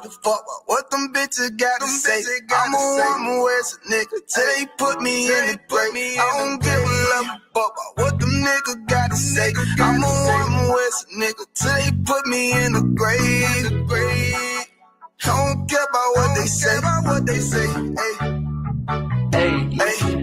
a fuck about what them bitches gotta say. I'm a West nigga till they put me in the grave. I don't give a love fuck about what them niggas gotta say. I'm a West nigga till they put me in the grave. I don't care about what they say. Hey.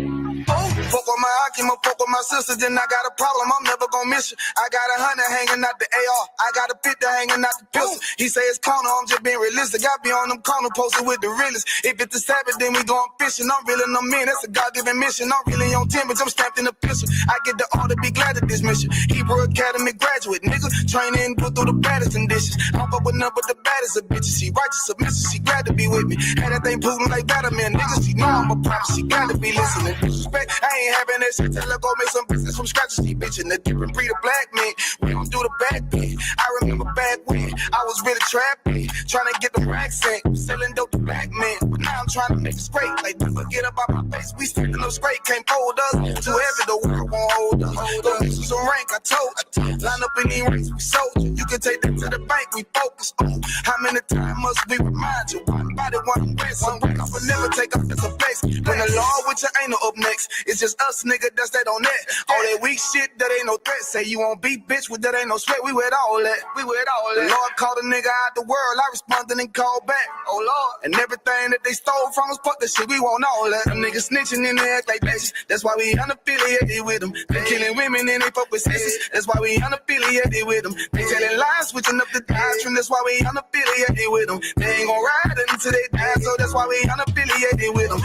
Fuck with my Akima, fuck with my sisters, then I got a problem, I'm never gonna miss you. I got 100 hanging out the AR, I got a 50 hanging out the pistol. He say it's corner, I'm just being realistic. I be on them corner posted with the realest. If it's the Sabbath, then we going fishing. I'm reeling them in, that's a God-given mission. I'm really on 10, but I'm stamped in the pistol. I get the order, be glad of this mission. Hebrew Academy graduate, nigga. Training, put through the baddest conditions. I'm up with none but the baddest of bitches. She righteous, submissive, she glad to be with me. Had that thing Putin like Batman, nigga. She know I'm a prophet, she got to be listening. Disrespect, I ain't having that shit. Tell her go make some business from scratch. She bitching the different breed of black men. We don't do the back bend. I remember back when I was really trapping, trying to get the racks in, selling dope to black men. But now I'm trying to make it straight. Like, don't forget about my face. We standing up straight, can't fold us. Too heavy, the world won't hold us. Go get you some rank, I told. Line up in these ranks, we soldier. You can take that to the bank, we focus on. How many times must we remind you? One body, one breath, some break off and never take off as a flex. When the law with you ain't no up next. It's just us, nigga, that's that on that. All that weak shit, that ain't no threat. Say you won't beat, bitch, with that ain't no sweat. We with all that. The Lord called a nigga out the world. I responded and called back. Oh, Lord. And everything that they stole from us, fuck that shit, we want all that. Them niggas snitching and they act like bitches. That's why we unaffiliated with them. They killing women and they fuck with sisters. That's why we unaffiliated with them. They telling lies, switching up the doctrine. That's why we unaffiliated with them. They ain't gon' ride until they die, so that's why we unaffiliated with them.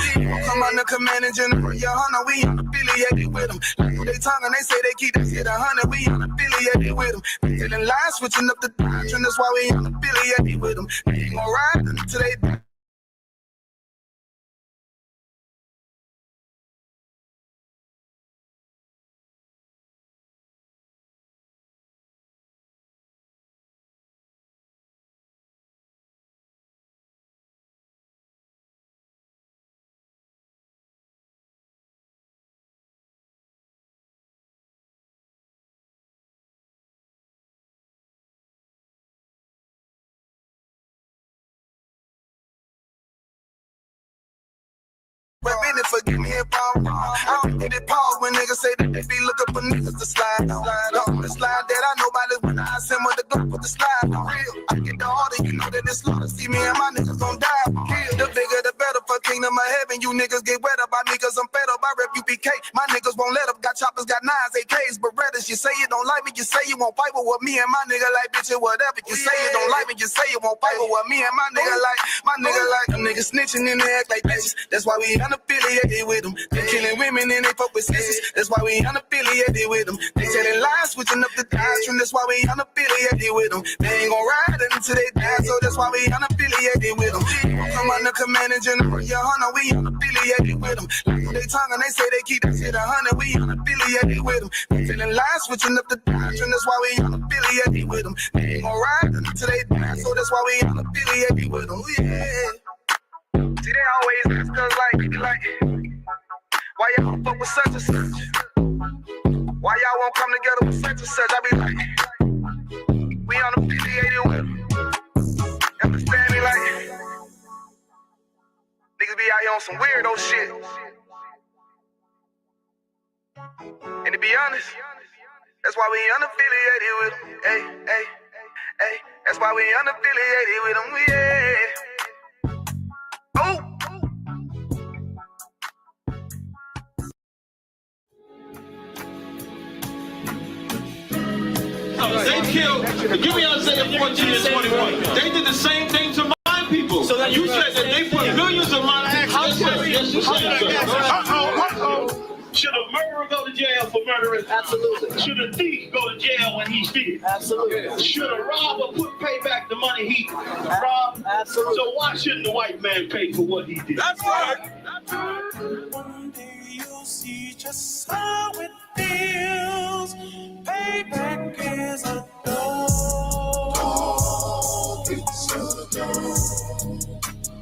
Come on the commanding general, your honor, we unaffiliated with them. Like they tongue and they say they keep that shit 100, we unaffiliated with them. They telling lies, switching up the doctrine. That's why we unaffiliated with them. They ain't gon' ride until they die. But really forgive me if I'm wrong. I don't get it pause when niggas say that they be looking for niggas to slide on. The slide that I know about is when I send with the gun for the slide on. Real, I get the order, you know that it's slaughter. See me and my niggas gon' die. Kill. The bigger the better for kingdom of heaven. You niggas get wet up by me cause I'm fed up. I rep UPK. My niggas won't let up. Got choppers, got nines, AKs, Berettas. You say you don't like me, you say you won't fight with what me and my nigga like, bitch, or whatever. You say you don't like me, you say you won't fight with what me and my nigga like. My nigga like them niggas snitching and they act like bitches. That's why we unaffiliated with them. They killing women and they fuck with sisters. That's why we unaffiliated with them. They telling lies, switching up the doctrine. That's why we unaffiliated with them. They ain't gon' ride until they die, so that's why we unaffiliated with them. Come on the commanding general, your honor, we unaffiliated with them. Like they tongue and they say they keep that shit 100, we unaffiliated with them. They telling lies, switching up the doctrine. That's why we unaffiliated with them. They ain't gon' ride until they die, so that's why we unaffiliated with them. Yeah. See, they always ask us like, why y'all fuck with such and such? Why y'all won't come together with such and such? I be like, we unaffiliated with them. Understand me? Like, niggas be out here on some weirdo shit. And to be honest, that's why we unaffiliated with them. Hey, that's why we unaffiliated with them. Yeah. Oh. They killed, give me Isaiah 14 and 21. They did the same thing to my people. So that you said that they put millions of my actions. Yes, you said so. Should a murderer go to jail for murdering? Absolutely. Should a thief go to jail when he steals? Absolutely. Should a robber pay back the money he robbed? Absolutely. So why shouldn't the white man pay for what he did? That's right. One day you'll see just how it feels. Payback is a dog. It's a dog.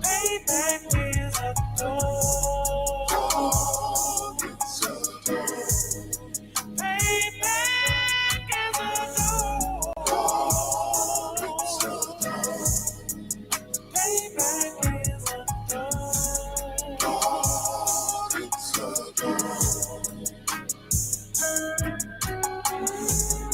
Payback is a dog. It's a dog. Payback is a dog. It's a dog.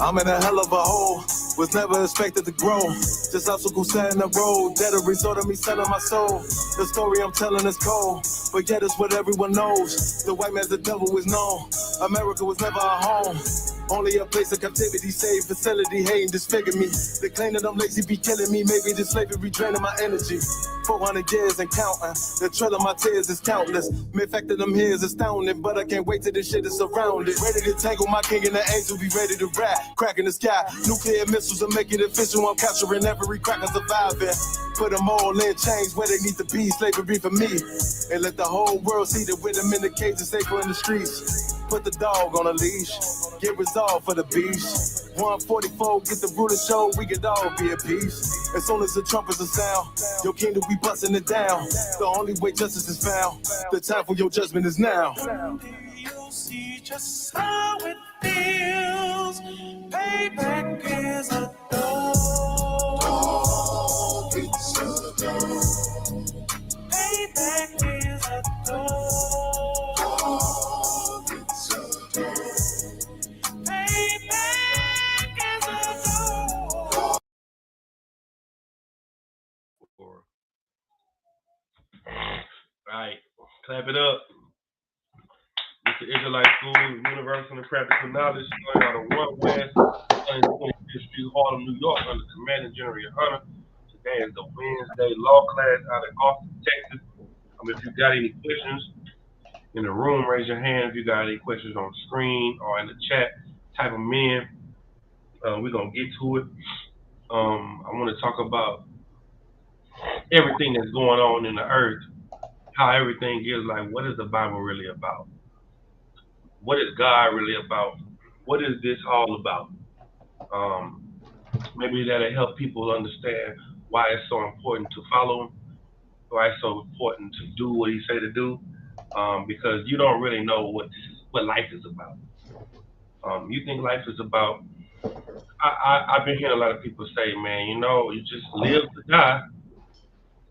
I'm in a hell of a hole, was never expected to grow. Just obstacles set in the road, that a result of me selling my soul. The story I'm telling is cold, but yet it's what everyone knows. The white man's the devil is known. America was never our home. Only a place of captivity, safe facility, hating, disfigure me. They claim that I'm lazy, be killing me. Maybe this slavery draining my energy. 400 years and counting. The trail of my tears is countless. The fact that I'm here is astounding, but I can't wait till this shit is surrounded. Ready to tangle my king and the angel, be ready to rap. Cracking the sky, nuclear missiles will make it official. I'm capturing every cracker surviving. Put them all in chains where they need to be. Slavery for me. And let the whole world see that with them in the cage and safer in the streets. Put the dog on a leash. Get resolved for the beast. 144, get the ruler show, we could all be at peace. As soon as the trumpets are sound, your kingdom we busting it down. The only way justice is found, the time for your judgment is now. You'll see just how it feels. Payback is a dog. It's a dog. Payback is a dog. It's a dog. Payback is a dog. Right, clap it up. It's the Israelite School, Universal and Practical Knowledge, going out of 1 West, 125th Street, Harlem, New York, under Commanding General Hunter. Today is the Wednesday law class out of Austin, Texas. If you got any questions in the room, raise your hand. If you got any questions on the screen or in the chat, type them in. We're going to get to it. I want to talk about everything that's going on in the earth, how everything is, like, what is the Bible really about? What is God really about? What is this all about? Maybe that'll help people understand why it's so important to follow him, why it's so important to do what he say to do, because you don't really know what life is about. You think life is about, I've been hearing a lot of people say, man, you just live to die.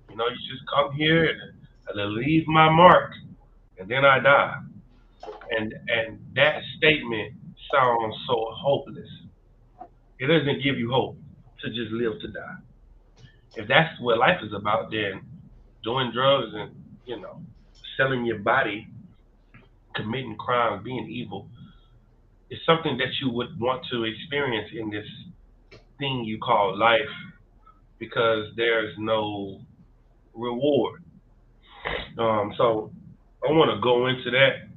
You just come here and leave my mark, and then I die. And that statement sounds so hopeless. It doesn't give you hope to just live to die. If that's what life is about, then doing drugs and, selling your body, committing crimes, being evil, is something that you would want to experience in this thing you call life, because there's no reward. So I want to go into that.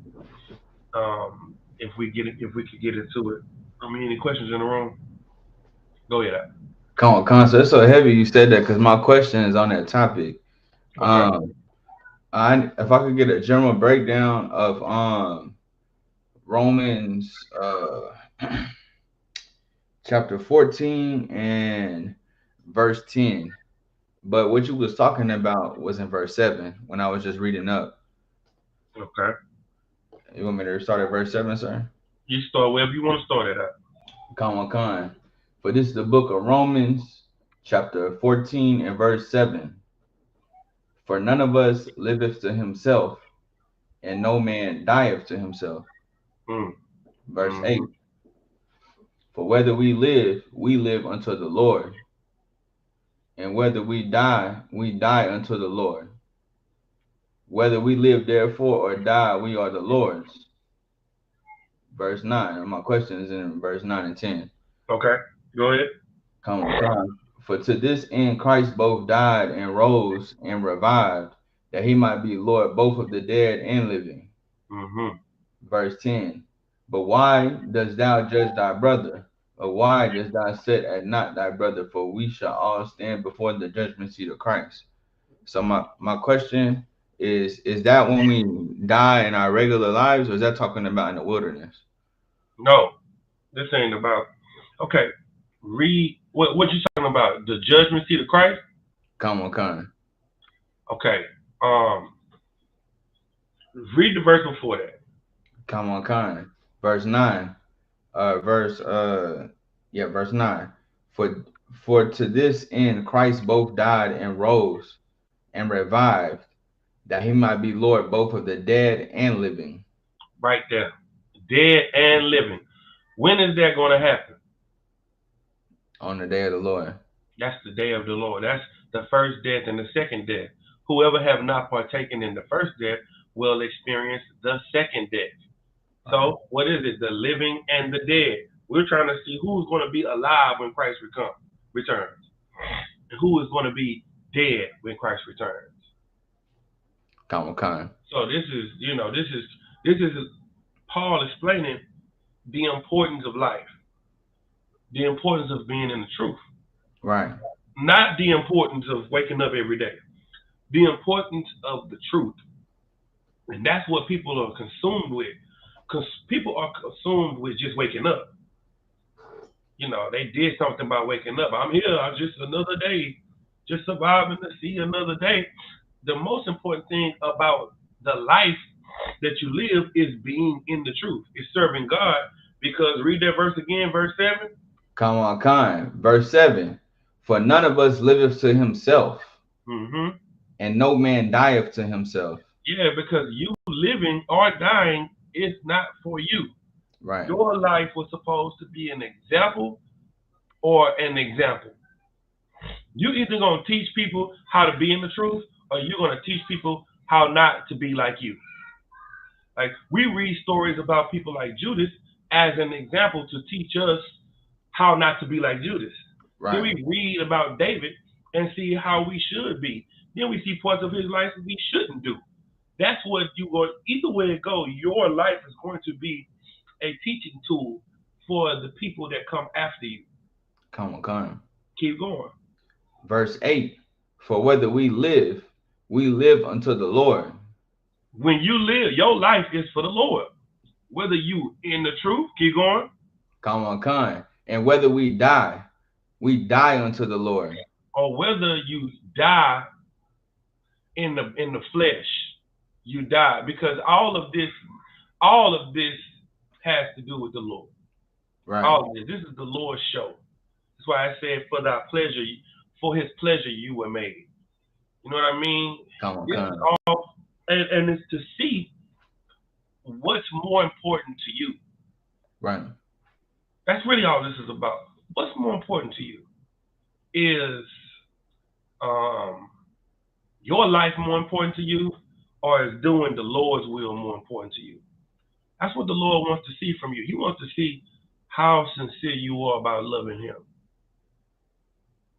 If we could get into it. Any questions in the room? Go ahead. Come on, Constance. It's so heavy you said that because my question is on that topic. Okay. If I could get a general breakdown of Romans chapter 14 and verse 10. But what you was talking about was in verse 7 when I was just reading up. Okay. You want me to start at verse 7, sir? You start wherever you want to start it at. Come on. For this is the book of Romans, chapter 14 and verse 7. For none of us liveth to himself, and no man dieth to himself. Verse 8. For whether we live unto the Lord. And whether we die unto the Lord. Whether we live therefore or die, we are the Lord's. Verse 9. My question is in verse 9 and 10. Okay, go ahead. Come on. For to this end Christ both died and rose and revived, that he might be Lord both of the dead and living. Verse 10. But why dost thou judge thy brother? Or why dost thou set at naught thy brother? For we shall all stand before the judgment seat of Christ. So my question is that when we die in our regular lives, or is that talking about in the wilderness? No, this ain't about. Okay, read what you talking about? The judgment seat of Christ? Come on. Okay, read the verse before that. Come on. Verse 9. Verse 9. For to this end Christ both died and rose and revived, that he might be Lord both of the dead and living. right there. Dead and living. When is that going to happen? On the day of the Lord. That's the day of the Lord. That's the first death and the second death. Whoever have not partaken in the first death will experience the second death. So what is it? The living and the dead. We're trying to see who's going to be alive when Christ returns. And who is going to be dead when Christ returns. Come on. So this is Paul explaining the importance of life. The importance of being in the truth. Right. Not the importance of waking up every day. The importance of the truth. And that's what people are consumed with. Because people are consumed with just waking up. You know, they did something by waking up. I'm here, I'm just another day, just surviving to see another day. The most important thing about the life that you live is being in the truth. It's serving God. Because read that verse again, verse 7. Come on. Verse 7. For none of us liveth to himself, and no man dieth to himself. Yeah, because you living or dying is not for you. Right. Your life was supposed to be an example or an example. You either going to teach people how to be in the truth, or you're going to teach people how not to be like you. Like, we read stories about people like Judas as an example to teach us how not to be like Judas. Right. Then we read about David and see how we should be. Then we see parts of his life that we shouldn't do. That's what you want. Either way it goes, your life is going to be a teaching tool for the people that come after you. Come on. Keep going. Verse 8. For whether we live unto the Lord. When you live, your life is for the Lord. Whether you in the truth, keep going. Come on. And whether we die unto the Lord. Or whether you die in the flesh, you die. Because all of this has to do with the Lord. Right. All of this. This is the Lord's show. That's why I said for his pleasure you were made. You know what I mean? Come on. And it's to see what's more important to you. Right. That's really all this is about. What's more important to you? Is your life more important to you, or is doing the Lord's will more important to you? That's what the Lord wants to see from you. He wants to see how sincere you are about loving him.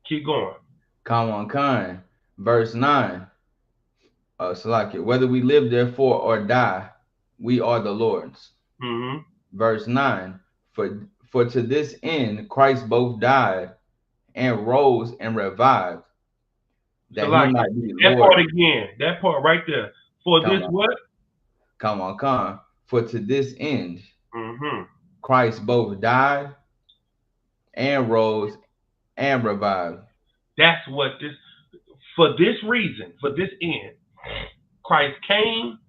Keep going. Come on. Verse 9. Salakia. Whether we live therefore or die, we are the Lord's. Verse 9. For to this end Christ both died and rose and revived, that he might be that Lord. Part again. That part right there. For Come this on. what? Come on. For to this end Christ both died and rose and revived. That's what this, for this reason, for this end, Christ came,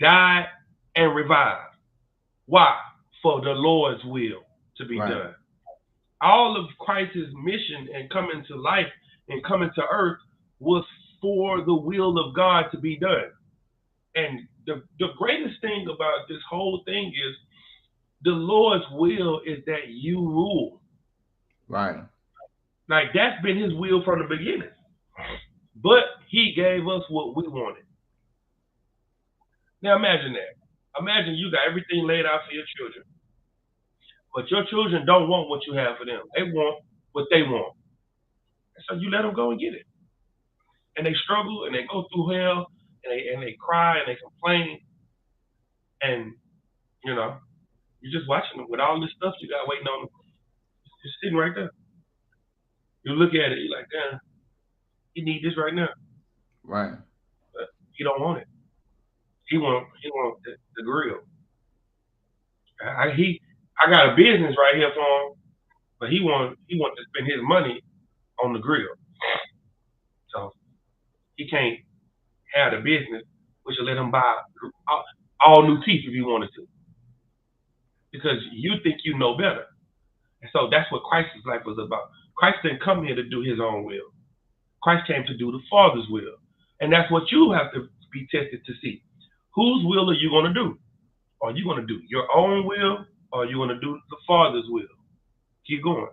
died, and revived. Why? For the Lord's will to be done. All of Christ's mission and coming to life and coming to earth was for the will of God to be done. And the greatest thing about this whole thing is the Lord's will is that you rule. Right. Like, that's been his will from the beginning. But he gave us what we wanted. Now imagine that. Imagine you got everything laid out for your children. But your children don't want what you have for them. They want what they want. So you let them go and get it. And they struggle and they go through hell and they cry and they complain. And, you know, you're just watching them with all this stuff you got waiting on them. Just sitting right there. You look at it, you're like, damn, you need this right now. Right. But he don't want it. He want the grill. I got a business right here for him, but he want to spend his money on the grill. So he can't have the business, which will let him buy all new teeth if he wanted to. Because you think you know better. And so that's what Christ's life was about. Christ didn't come here to do his own will. Christ came to do the Father's will. And that's what you have to be tested to see. Whose will are you going to do? Are you going to do your own will, or are you going to do the Father's will? Keep going.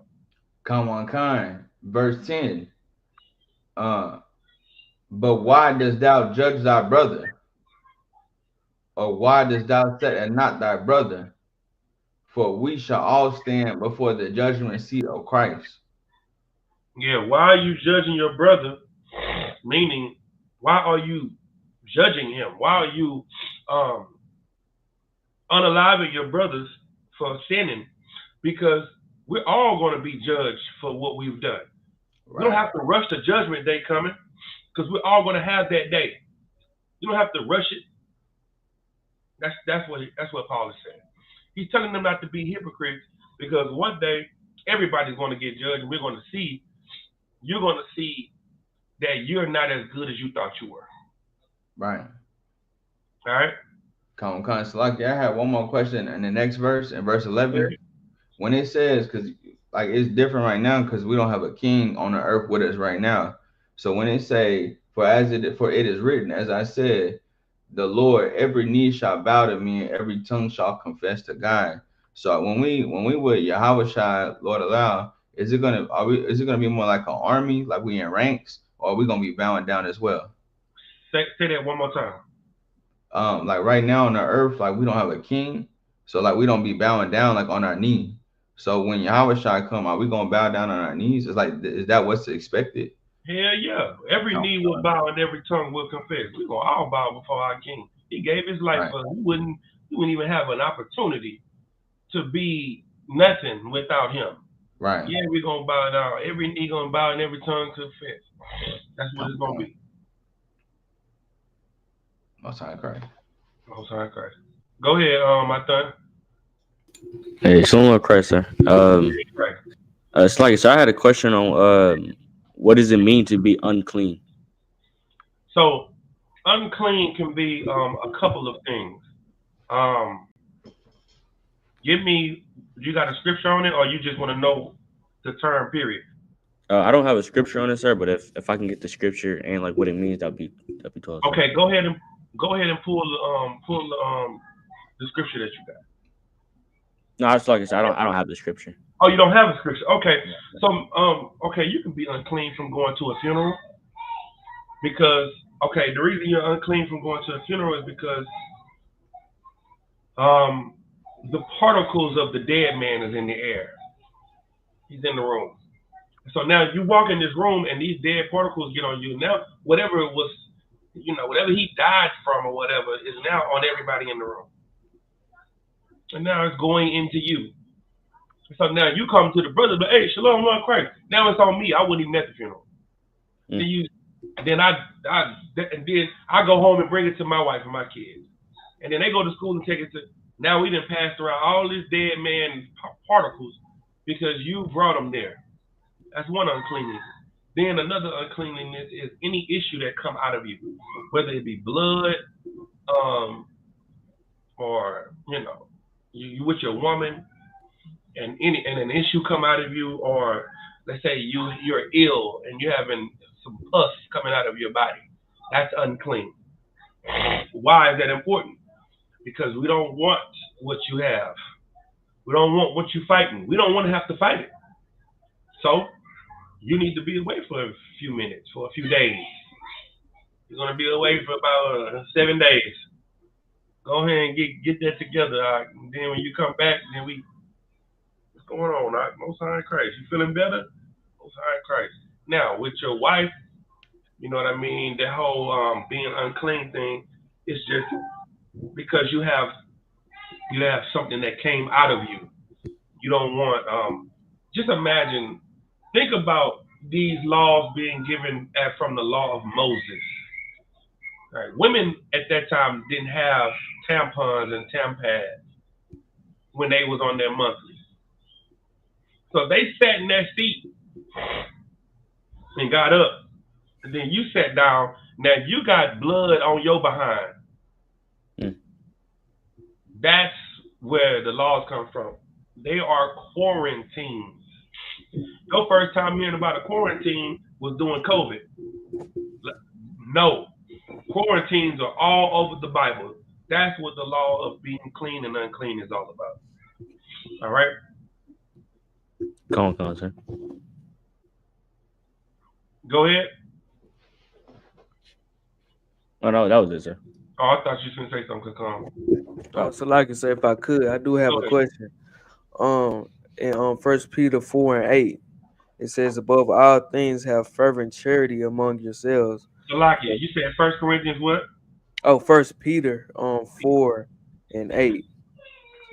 Come on, kind. Verse 10. But why dost thou judge thy brother? Or why dost thou set at not thy brother? For we shall all stand before the judgment seat of Christ. Yeah, why are you judging your brother? Meaning, why are you judging him? Why are you unaliving your brothers for sinning? Because we're all going to be judged for what we've done. Right. We don't have to rush the judgment day coming, because we're all going to have that day. You don't have to rush it. That's what Paul is saying. He's telling them not to be hypocrites, because one day everybody's going to get judged, and we're going to see. You're going to see that you're not as good as you thought you were. Right. All right. Come on, Salaki. I have one more question in the next verse, in verse 11. When it says, because like it's different right now, because we don't have a king on the earth with us right now. So when it say, for it is written, as I said, the Lord, every knee shall bow to me, and every tongue shall confess to God. So when we with Yahweh Shai, Lord allow, is it gonna be more like an army, like we in ranks, or are we gonna be bowing down as well? Say that one more time. Like right now on the earth, like we don't have a king, so like we don't be bowing down like on our knee. So when Yahweh Shai come, are we gonna bow down on our knees? It's like, is that what's expected? Hell yeah. Every knee will bow and every tongue will confess. We're gonna all bow before our King. He gave his life for us. We wouldn't even have an opportunity to be nothing without him. Right. Yeah, we're gonna bow down. Every knee gonna bow and every tongue confess. That's what it's gonna be. Most High Christ. Most High Christ. Go ahead, my son. Hey, Shalom Christ, sir. It's like, so I had a question on what does it mean to be unclean? So unclean can be a couple of things. You got a scripture on it, or you just want to know the term period? I don't have a scripture on it, sir, but if I can get the scripture and like what it means, that'd be 12. Okay, go ahead and pull the scripture that you got. No, it's like I said, I don't have the scripture. Oh, you don't have a scripture. Okay. So okay, you can be unclean from going to a funeral, because the reason you're unclean from going to a funeral is because the particles of the dead man is in the air. He's in the room. So now you walk in this room and these dead particles get on you. Now whatever it was, whatever he died from or whatever is now on everybody in the room. And now it's going into you. So now you come to the brother, but hey, Shalom, Lord Christ. Now it's on me. I wasn't even at the funeral. Then I go home and bring it to my wife and my kids. And then they go to school and take it to. Now we done passed around all this dead man particles because you brought them there. That's one uncleanness. Then another uncleanness is any issue that come out of you, whether it be blood, or you with your woman, and an issue come out of you, or let's say you're ill and you're having some pus coming out of your body. That's unclean. Why is that important? Because we don't want what you have. We don't want what you're fighting. We don't want to have to fight it. So you need to be away for a few minutes, for a few days. You're going to be away for about 7 days. Go ahead and get that together. And then when you come back, then what's going on? Most High Christ. You feeling better? Most High Christ. Now, with your wife, you know what I mean? That whole being unclean thing is just because you have something that came out of you. You don't want, just imagine, think about these laws being given from the law of Moses. Right. Women at that time didn't have tampons and tampads when they was on their monthly. So they sat in that seat and got up, and then you sat down. Now you got blood on your behind. That's where the laws come from. They are quarantines. Your first time hearing about a quarantine was during COVID. No. Quarantines are all over the Bible. That's what the law of being clean and unclean is all about. All right? Come on, sir. Go ahead. Oh, no, that was it, sir. Oh, I thought you was going to say something. Come. So like I said, if I could, I do have Go a ahead. question. In 1 Peter 4:8, it says, above all things have fervent charity among yourselves. Salakia, you said 1 Corinthians what? Oh, 1 Peter 4:8.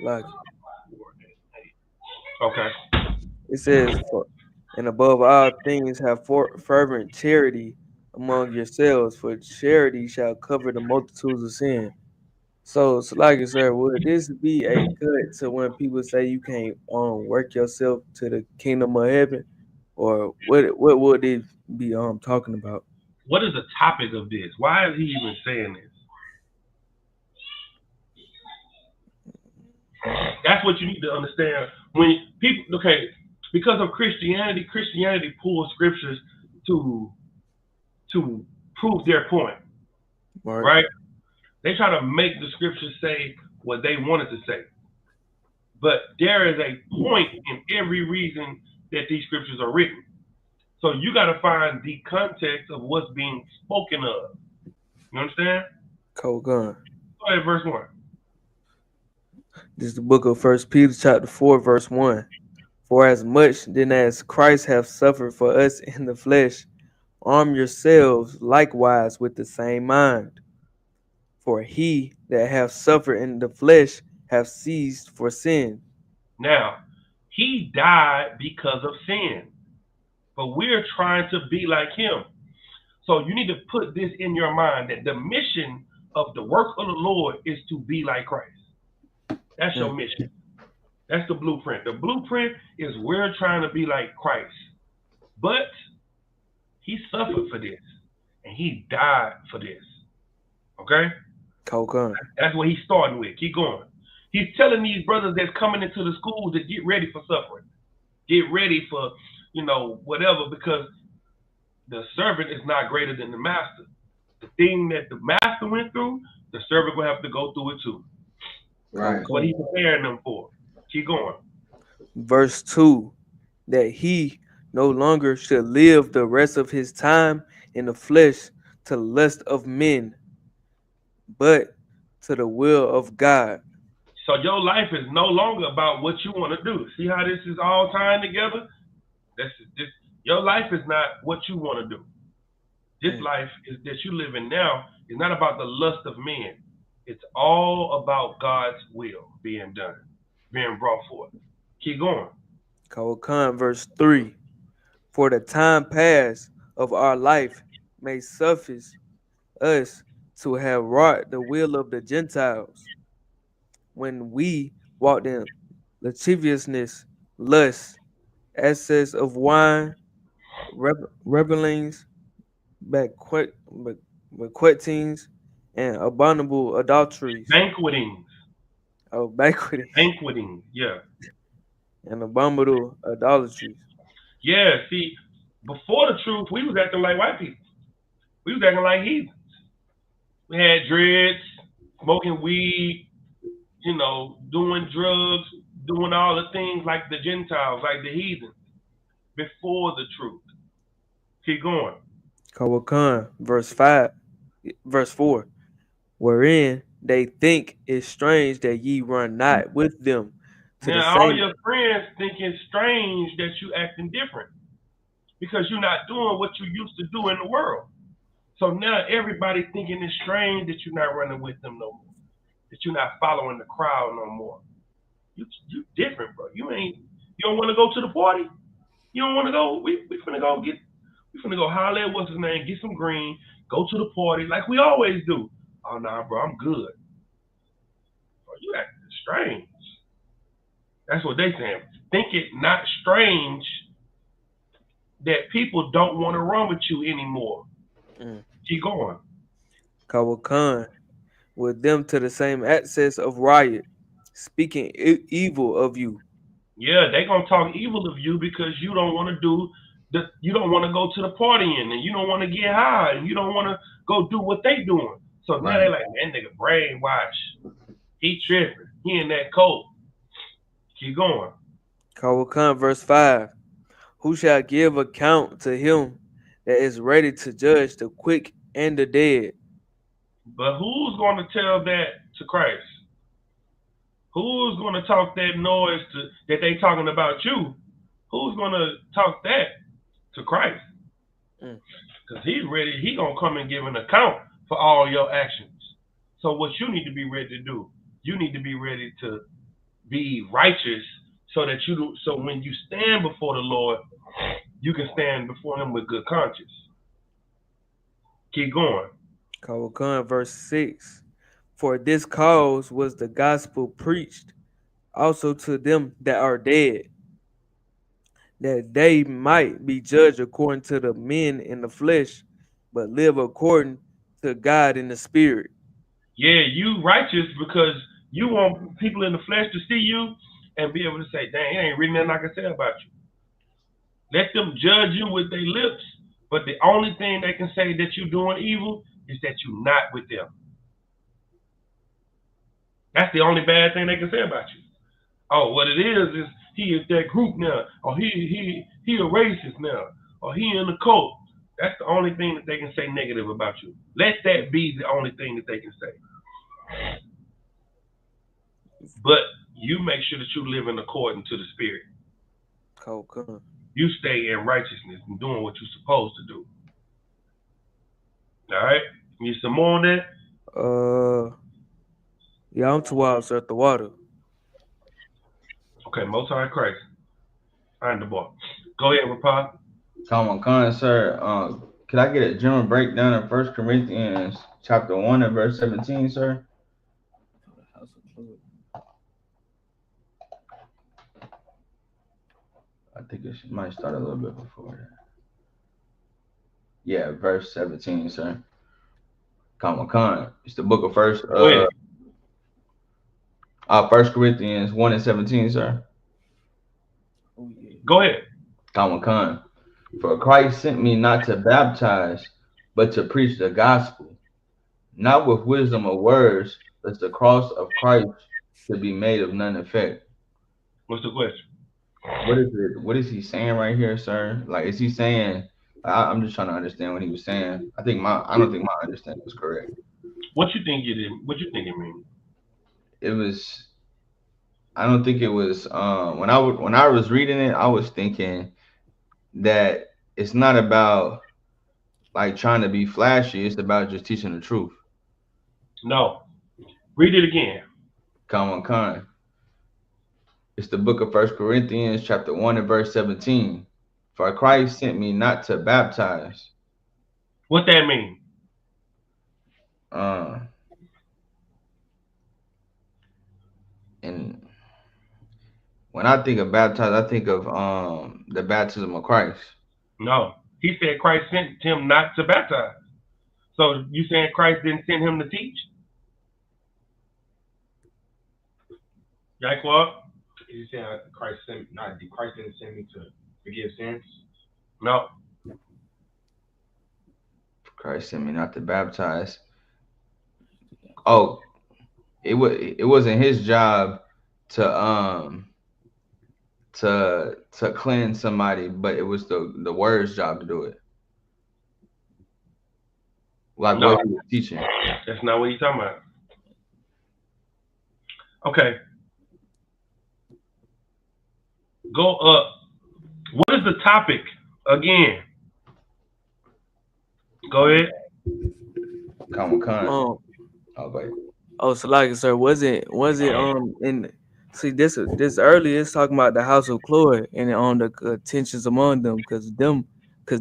Like Okay. it says, and above all things have fervent charity among yourselves, for charity shall cover the multitudes of sin. So like I said, would this be a cut to when people say you can't work yourself to the kingdom of heaven, or what would it be talking about? What is the topic of this? Why is he even saying this? That's what you need to understand. When people, okay, because of Christianity pulls scriptures to prove their point, right? They try to make the scriptures say what they wanted to say. But there is a point in every reason that these scriptures are written. So you got to find the context of what's being spoken of. You understand? Cold gun. Go ahead, verse 1. This is the book of 1 Peter chapter 4, verse 1. For as much then as Christ hath suffered for us in the flesh, arm yourselves likewise with the same mind. For he that hath suffered in the flesh hath ceased for sin. Now, he died because of sin, but we're trying to be like him. So you need to put this in your mind, that the mission of the work of the Lord is to be like Christ. That's your mission. That's the blueprint. The blueprint is we're trying to be like Christ. But he suffered for this, and he died for this. Okay? That's what he's starting with. Keep going. He's telling these brothers that's coming into the schools to get ready for suffering. Get ready for, whatever, because the servant is not greater than the master. The thing that the master went through, the servant will have to go through it too. Right. What he's preparing them for. Keep going. Verse 2, that he no longer should live the rest of his time in the flesh to the lust of men, but to the will of God. So your life is no longer about what you want to do. See how this is all tying together? Your life is not what you want to do. This life is that you live in now is not about the lust of men. It's all about God's will being done, being brought forth. Keep going. Verse 3, for the time past of our life may suffice us to have wrought the will of the Gentiles, when we walked in lasciviousness, lust, excess of wine, revelings, banquetings, and abominable adulteries. Banquetings. Oh, banquetings. Banquetings, yeah. And abominable idolatries. Yeah, see, before the truth, we was acting like white people. We was acting like heathens. We had dreads, smoking weed, doing drugs, doing all the things like the Gentiles, like the heathens, before the truth. Keep going. Verse 4, wherein they think it strange that ye run not with them. Now all your friends think it's strange that you acting different because you're not doing what you used to do in the world. So now everybody thinking it's strange that you're not running with them no more, that you're not following the crowd no more. You different, bro. You don't want to go to the party. You don't want to go. We finna go holler at what's his name, get some green, go to the party like we always do. Oh nah, bro, I'm good. Bro, you acting strange. That's what they saying. Think it not strange that people don't want to run with you anymore. Keep going. Kawakan, with them to the same access of riot, speaking evil of you. Yeah, they gonna talk evil of you because you don't want to go to the partying, and you don't want to get high, and you don't want to go do what they doing. So now they like, that nigga brainwashed. He tripping. He in that coat. Keep going. Kawakhan, verse 5. Who shall give account to him that is ready to judge the quick and the dead? But who's going to tell that to Christ? Who's going to talk that noise that they talking about you? Who's going to talk that to Christ? Because he's ready. He going to come and give an account for all your actions. So what you need to be ready to do, you need to be ready to be righteous so that so when you stand before the Lord, you can stand before him with good conscience. Keep going. Kawakhan, verse 6. For this cause was the gospel preached also to them that are dead, that they might be judged according to the men in the flesh, but live according to God in the spirit. Yeah, you righteous because you want people in the flesh to see you and be able to say, dang, it ain't really nothing I can say about you. Let them judge you with their lips, but the only thing they can say that you're doing evil is that you're not with them. That's the only bad thing they can say about you. Oh, what it is he is that group now, or he a racist now, or he in the cult. That's the only thing that they can say negative about you. Let that be the only thing that they can say. But you make sure that you live in according to the spirit. Kawakhan. You stay in righteousness and doing what you're supposed to do. All right? Need some more on that? Yeah, I'm 2 hours at the water. Okay, Most High Christ. Find the ball. Go ahead, Rapaz. Kawakhan, sir. Could I get a general breakdown of 1 Corinthians chapter 1 and verse 17, sir? I think it might start a little bit before that. Yeah, verse 17, sir. Kawakhan. It's the book of First Corinthians 1 and 17, sir. Go ahead. Kawakhan. For Christ sent me not to baptize, but to preach the gospel, not with wisdom of words, lest the cross of Christ should be made of none effect. What's the question? What is it? What is he saying right here, sir? Like, is he saying? I'm just trying to understand what he was saying. I don't think my understanding was correct. What you think it is? What you think it means? It was. I don't think it was. When I was reading it, I was thinking that it's not about like trying to be flashy. It's about just teaching the truth. No. Read it again. Kawakhan. It's the book of 1 Corinthians chapter 1 and verse 17. For Christ sent me not to baptize. What that mean? And when I think of baptize, I think of the baptism of Christ. No. He said Christ sent him not to baptize. So you saying Christ didn't send him to teach? Jaquad? You saying Christ didn't send me to forgive sins? No. Christ sent me not to baptize. Oh, it wasn't his job to cleanse somebody, but it was the word's job to do it. Like no. what he was teaching. That's not what he's talking about. Okay. Go up. What is the topic again? Go ahead. Kawakhan. Oh, wait. Oh, so like, sir, was it in see this earlier it's talking about the house of Chloe and the tensions among them because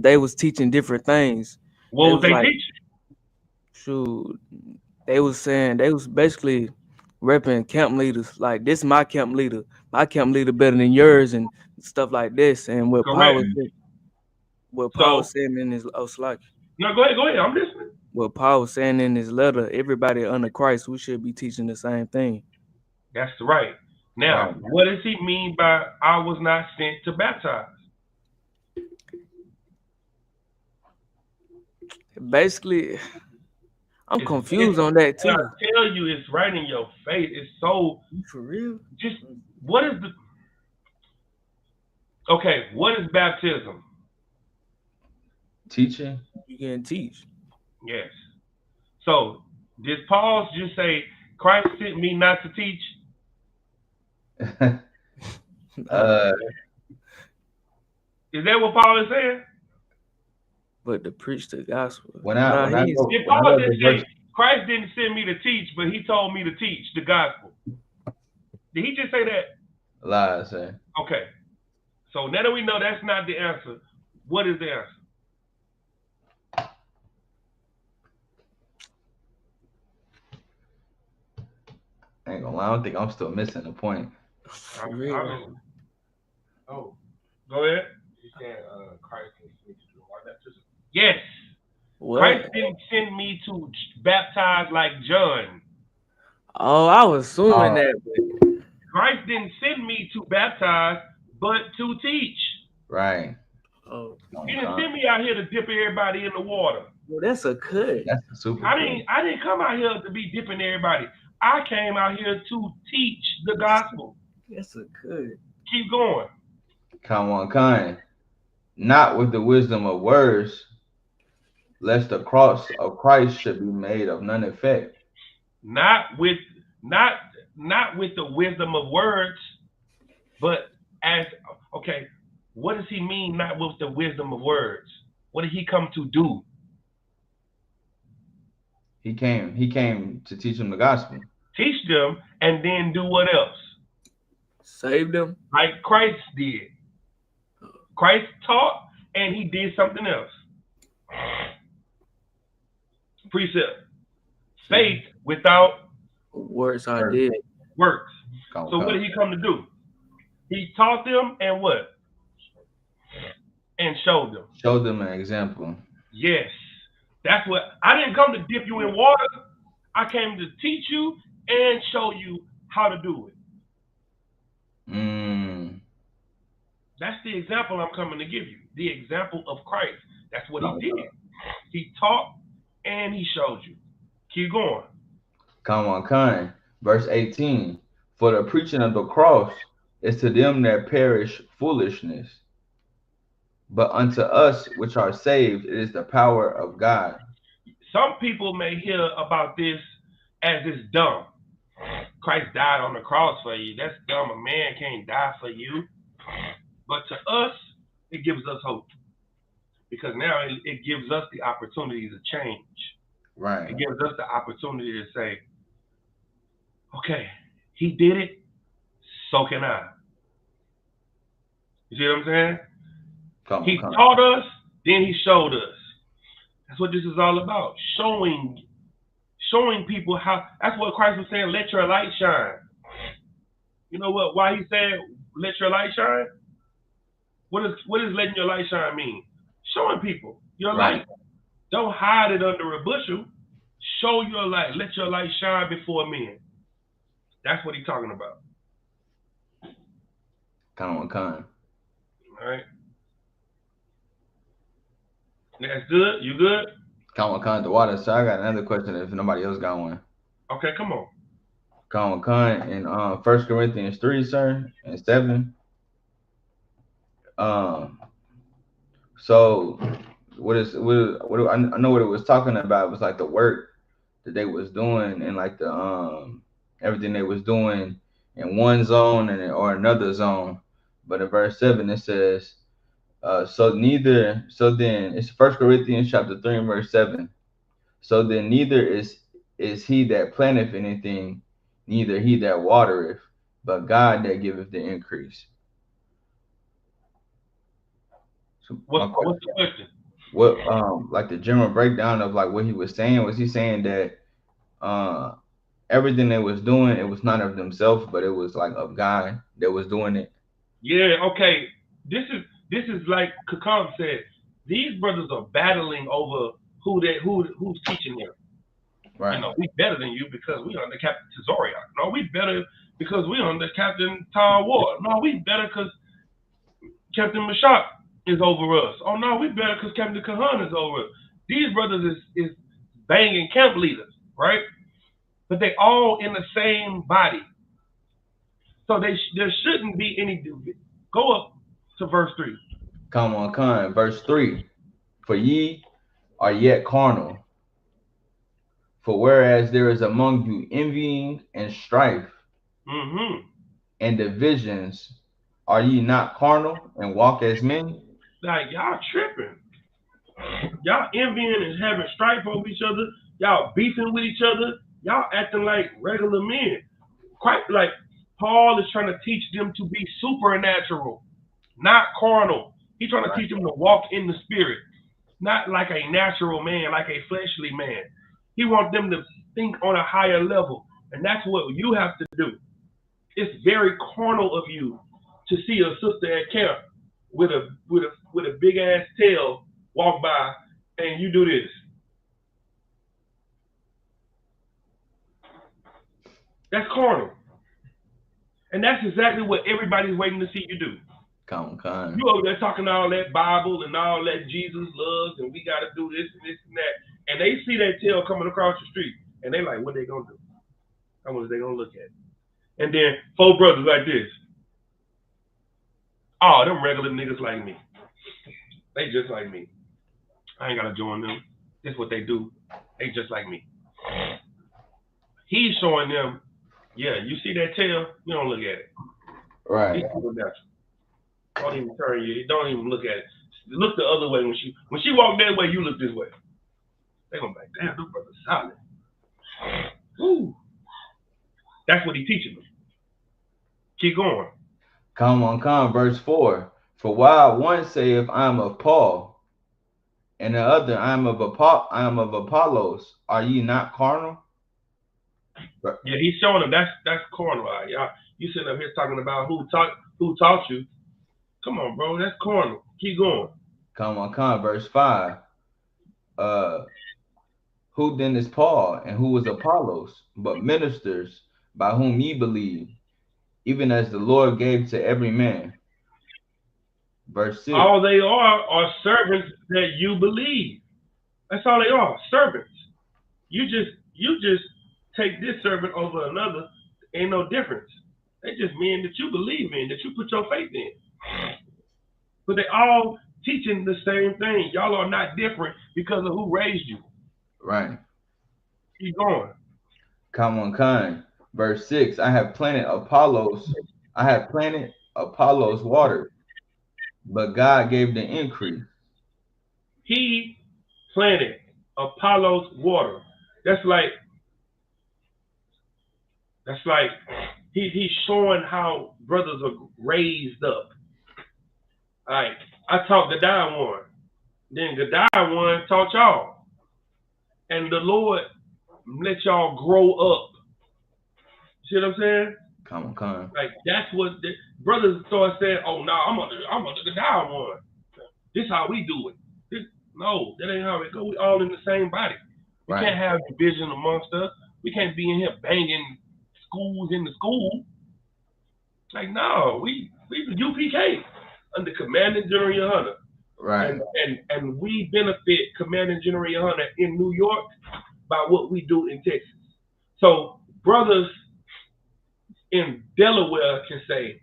they was teaching different things. What was they teaching? Shoot, they was saying they was basically repping camp leaders like this is my camp leader better than yours and stuff like this. And what Paul was saying in his no, go ahead, I'm listening. What Paul was saying in his letter, everybody under Christ, we should be teaching the same thing. That's right. Now, what does he mean by I was not sent to baptize? Basically, I'm confused on that too. I tell you, it's right in your face. It's so For real? just what is the okay? What is baptism? Teaching. You can teach. Yes. So did Paul just say Christ sent me not to teach? Is that what Paul is saying? But to preach the gospel. If Paul didn't say Christ didn't send me to teach, but he told me to teach the gospel. Did he just say that? Lies, say. Okay. So now that we know that's not the answer, what is the answer? I ain't gonna lie, I don't think I'm still missing the point. Oh. Go ahead. You said Christ didn't send me to do water baptism? Yes. What? Christ didn't send me to baptize like John. Oh, I was assuming that. Christ didn't send me to baptize, but to teach. Right. Oh. He didn't send me out here to dip everybody in the water. Well, that's a cut. That's a super. I didn't come out here to be dipping everybody. I came out here to teach the gospel. That's a cut. Keep going. Come on, kind. Not with the wisdom of words, lest the cross of Christ should be made of none effect. Not with the wisdom of words, but as okay, what does he mean? Not with the wisdom of words. What did he come to do? He came to teach them the gospel. Teach them, and then do what else? Save them. Like Christ did. Christ taught, and he did something else. Precept. Faith without works are dead. Works. So what did he come to do? He taught them and what? And showed them. Showed them an example. Yes. That's what I didn't come to dip you in water. I came to teach you and show you how to do it. That's the example I'm coming to give you. The example of Christ. That's what he did. He taught and he showed you. Keep going. Come on, kind. Verse 18. For the preaching of the cross is to them that perish foolishness, but unto us which are saved, it is the power of God. Some people may hear about this as it's dumb. Christ died on the cross for you. That's dumb. A man can't die for you. But to us, it gives us hope. Because now it gives us the opportunity to change. Right. It gives us the opportunity to say, okay, he did it, so can I. You see what I'm saying? He taught us, then he showed us. That's what this is all about. Showing people how. That's what Christ was saying, let your light shine. You know what? Why he said, let your light shine? What does letting your light shine mean? Showing people your light. Don't hide it under a bushel. Show your light. Let your light shine before men. That's what he's talking about. Come on, kind. All right. That's good. You good? Come on, kind. The water. So I got another question if nobody else got one. Okay, come on. Come on, kind. In 1 Corinthians 3, sir, and 7. So what I know what it was talking about was like the work that they was doing and like the everything they was doing in one zone or another zone. But in verse 7 it says, so then it's 1 Corinthians chapter 3 and verse 7. So then neither is he that planteth anything, neither he that watereth, but God that giveth the increase. So what's the question? What like the general breakdown of like what he was saying, was he saying that everything they was doing, it was not of themselves, but it was like of God that was doing it? Yeah, okay. This is like Kakam said, these brothers are battling over who's teaching them. Right. You know, we better than you because we under Captain Tazoriak. No, we better because we under Captain Tom Ward. No, we better because Captain Mashak is over us. Oh no, we better because Captain Kahan is over us. These brothers is banging camp leaders, right? But they all in the same body. So there shouldn't be any. Go up to verse 3. Come on. Verse 3. For ye are yet carnal. For whereas there is among you envying and strife and divisions, are ye not carnal and walk as men? Like, y'all tripping. Y'all envying and having strife over each other. Y'all beefing with each other. Y'all acting like regular men. Quite like Paul is trying to teach them to be supernatural, not carnal. He's trying to teach them to walk in the spirit, not like a natural man, like a fleshly man. He wants them to think on a higher level, and that's what you have to do. It's very carnal of you to see a sister at camp with a big ass tail walk by, and you do this. That's carnal, and that's exactly what everybody's waiting to see you do. Come. You over there talking all that Bible and all that Jesus loves, and we got to do this and this and that, and they see that tail coming across the street, and they like, what they gonna do? How much they gonna look at? And then 4 brothers like this. Oh, them regular niggas like me. They just like me. I ain't gotta join them. This is what they do. They just like me. He's showing them, yeah, you see that tail? You don't look at it. Right. Don't even turn you. Don't even look at it. Look the other way when she walk that way. You look this way. They gonna be like, damn, them brothers solid. Ooh, that's what he's teaching them. Keep going. Come on. Verse 4. For while one saith, I am of Paul, and the other, I am of Apollos, are ye not carnal? Yeah, he's showing them that's carnal. Y'all, you sitting up here talking about who taught you. Come on, bro, that's carnal. Keep going. Come on. Verse 5. Who then is Paul, and who is Apollos, but ministers by whom ye believe, even as the Lord gave to every man? Verse 6. All they are servants that you believe. That's all they are, servants. You just take this servant over another. Ain't no difference. They just men that you believe in, that you put your faith in. But they all teaching the same thing. Y'all are not different because of who raised you. Right. Keep going. Come on. Verse 6. I have planted Apollos watered, but God gave the increase. He planted, Apollos water. That's like he's showing how brothers are raised up. Like, I taught Gadai one, then Gadai one taught y'all, and the Lord let y'all grow up. See what I'm saying? Come on. Like, that's what the brothers start saying. Oh no, I'm on the Gadai one. This how we do it. No, that ain't how it go. We all in the same body. We can't have division amongst us. We can't be in here banging schools in the school. Like, no, we the UPK under Commanding General Yohana. Right. And we benefit Commanding General Yohana in New York by what we do in Texas. So brothers in Delaware can say,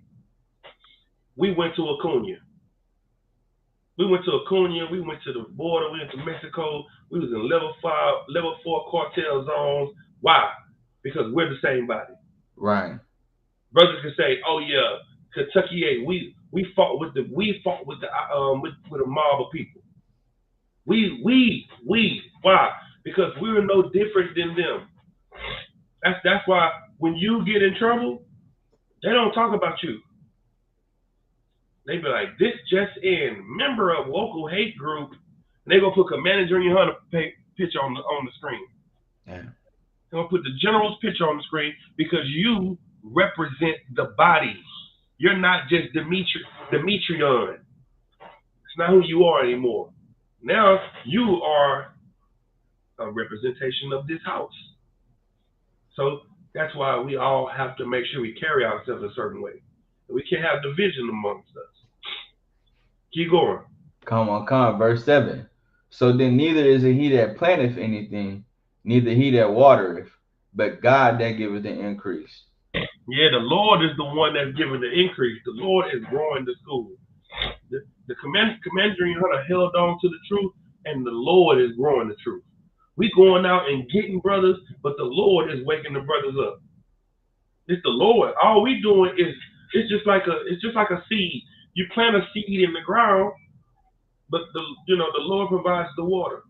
we went to Acuna. We went to Acuna, we went to the border, we went to Mexico, we was in level 4 cartel zones. Why? Because we're the same body. Right. Brothers can say, oh yeah, Kentucky, we fought with a mob of people. Why? Because we're no different than them. That's why when you get in trouble, they don't talk about you. They be like, this just in, member of local hate group, and they gonna put Commander Junior Hunter picture on the screen. Yeah. They're gonna put the general's picture on the screen because you represent the body. You're not just Demetrion. It's not who you are anymore. Now you are a representation of this house. So that's why we all have to make sure we carry ourselves a certain way. We can't have division amongst us. Keep going. Come on. Verse 7. So then neither is it he that planteth anything, neither he that watereth, but God that giveth the increase. Yeah, the Lord is the one that's giving the increase. The Lord is growing the school. The commander in Hunter held on to the truth, and the Lord is growing the truth. We going out and getting brothers, but the Lord is waking the brothers up. It's the Lord. All we doing is it's just like a seed. You plant a seed in the ground, but the Lord provides the water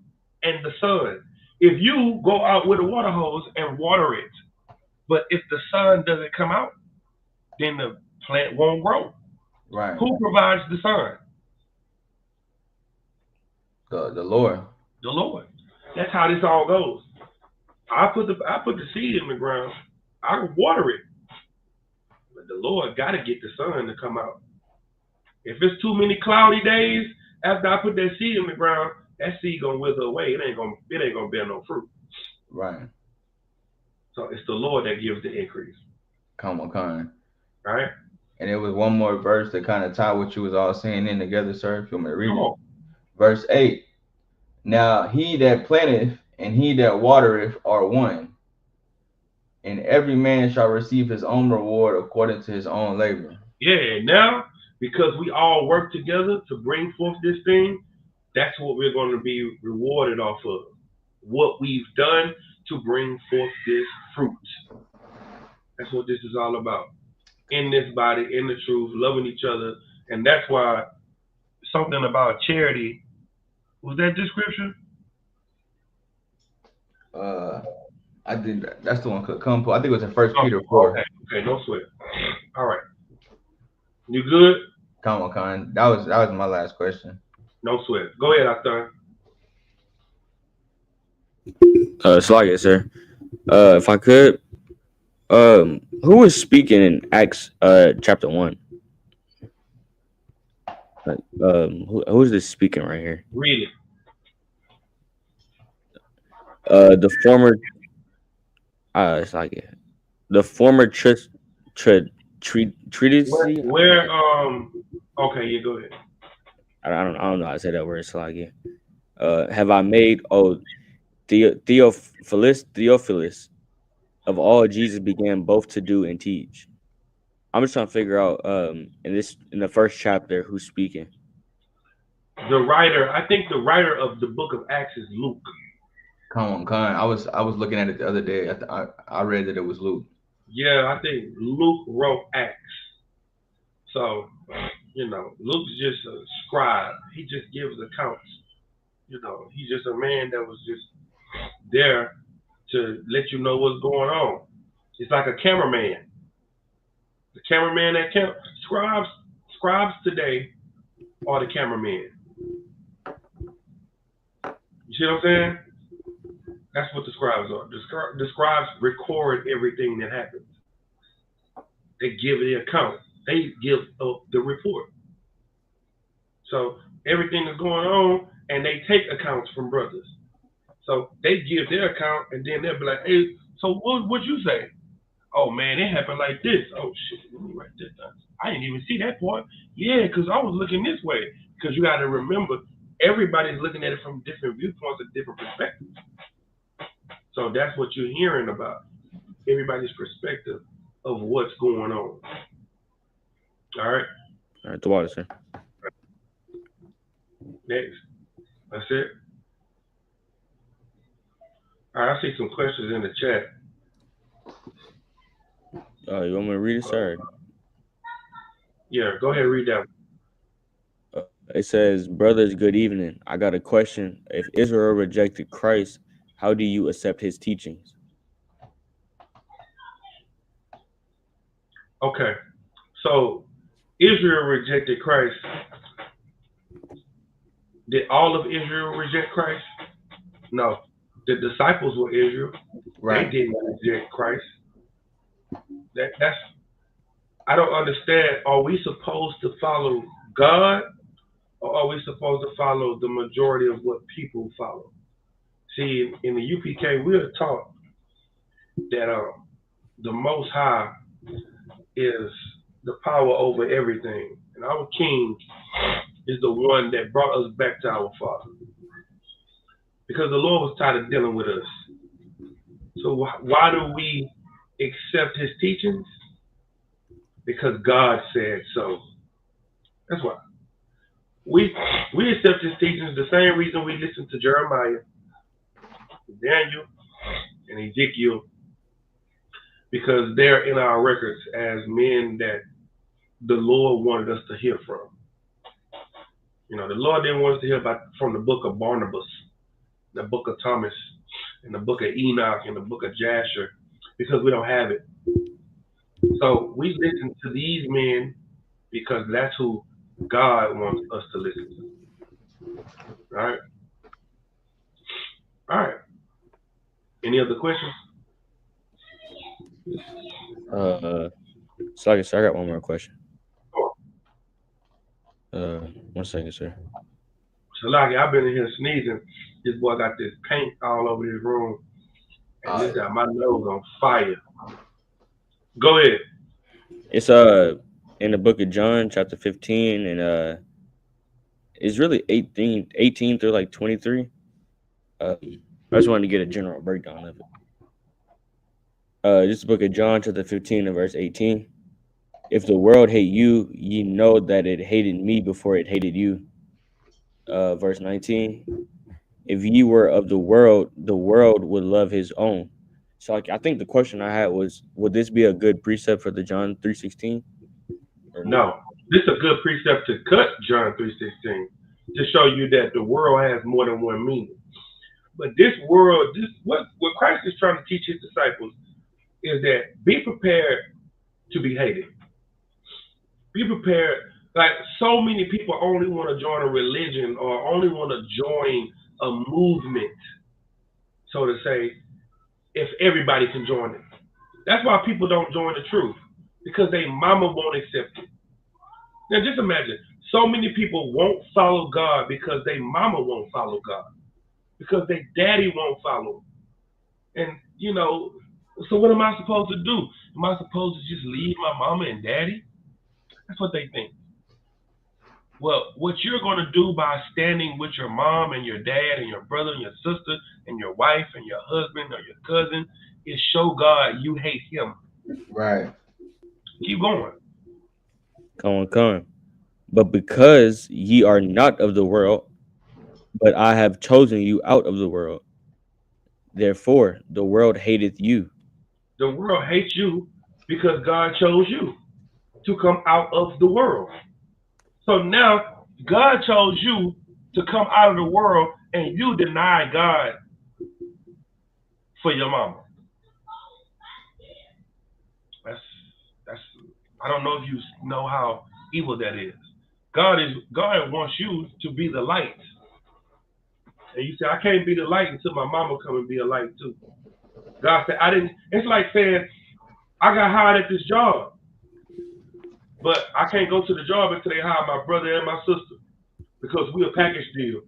and the sun. If you go out with a water hose and water it, but if the sun doesn't come out, then the plant won't grow. Right. Who provides the sun? The Lord. The Lord. That's how this all goes. I put the seed in the ground. I can water it, but the Lord got to get the sun to come out. If it's too many cloudy days after I put that seed in the ground, that seed gonna wither away. It ain't gonna bear no fruit. Right. So it's the Lord that gives the increase. Come on. Right? And it was one more verse that kind of tied what you was all saying in together, sir. If you want me to read it. Come on. Verse 8. Now he that planteth and he that watereth are one, and every man shall receive his own reward according to his own labor. Yeah, now because we all work together to bring forth this thing, that's what we're going to be rewarded off of. What we've done to bring forth this fruit. That's what this is all about. In this body, in the truth, loving each other. And that's why something about charity, was that description? I think that's the one could come. I think it was in 1 Peter 4. Okay, no sweat. All right. You good? Come on. That was my last question. No sweat. Go ahead, Octane. Slagia, sir. If I could, who is speaking in Acts chapter 1? Like, who is this speaking right here? Read it. The former, it's like the former treatise. Where okay, yeah, go ahead. I don't know how to say that word. Slagia. Have I made Theophilus of all Jesus began both to do and teach? I'm just trying to figure out in the first chapter who's speaking. The writer, I think the writer of the book of Acts is Luke. Come on. I was looking at it the other day. I read that it was Luke. Yeah, I think Luke wrote Acts. So, Luke's just a scribe. He just gives accounts. He's just a man that was just there to let you know what's going on. It's like a cameraman. The cameraman that scribes today are the cameraman. You see what I'm saying? That's what the scribes are. The scribes record everything that happens. They give the account. They give the report. So everything is going on, and they take accounts from brothers. So they give their account, and then they'll be like, "Hey, so what'd you say? Oh man, it happened like this. Oh shit, let me write this down. I didn't even see that part. Yeah, because I was looking this way. Because you got to remember, everybody's looking at it from different viewpoints and different perspectives. So that's what you're hearing about. Everybody's perspective of what's going on. All right. All right, the water, sir. Next. That's it. All right, I see some questions in the chat. You want me to read it, sir? Yeah, go ahead and read that one. It says, brothers, good evening. I got a question. If Israel rejected Christ, how do you accept his teachings? Okay. So Israel rejected Christ. Did all of Israel reject Christ? No. The disciples were Israel. Right. They didn't reject Christ. That's I don't understand. Are we supposed to follow God, or are we supposed to follow the majority of what people follow? See, in the UPK, we are taught that the Most High is the power over everything, and our King is the one that brought us back to our Father. Because the Lord was tired of dealing with us. So why do we accept his teachings? Because God said so. That's why. We accept his teachings the same reason we listen to Jeremiah, Daniel, and Ezekiel, because they're in our records as men that the Lord wanted us to hear from. You know, the Lord didn't want us to hear from the book of Barnabas, the book of Thomas, and the book of Enoch, and the book of Jasher, because we don't have it. So we listen to these men because that's who God wants us to listen to. All right? All right. Any other questions? So I got one more question. 1 second, sir. So like I've been in here sneezing. This boy got this paint all over his room, and this got my nose on fire. Go ahead. It's in the book of John, chapter 15, and it's really 18 through like 23. I just wanted to get a general breakdown of it. This book of John, chapter 15, and verse 18. If the world hate you, ye know that it hated me before it hated you. Verse 19. If ye were of the world would love his own. So like, I think the question I had was, would this be a good precept for the John 3:16? No, this is a good precept to cut John 3:16 to show you that the world has more than one meaning. But this world, what Christ is trying to teach his disciples is that be prepared to be hated. Be prepared. Like so many people only want to join a religion or only want to join a movement, so to say, if everybody can join it. That's why people don't join the truth, because their mama won't accept it. Now just imagine, so many people won't follow God because their mama won't follow God, because their daddy won't follow. And you know, so what am I supposed to do? Am I supposed to just leave my mama and daddy? That's what they think. Well, what you're going to do by standing with your mom and your dad and your brother and your sister and your wife and your husband or your cousin is show God you hate him. Right. Keep going. Come on. But because ye are not of the world, but I have chosen you out of the world, therefore the world hateth you. The world hates you because God chose you to come out of the world. So now God chose you to come out of the world, and you deny God for your mama. That's I don't know if you know how evil that is. God wants you to be the light. And you say, I can't be the light until my mama come and be a light too. God said, it's like saying, I got hired at this job, but I can't go to the job until they hire my brother and my sister, because we're a package deal.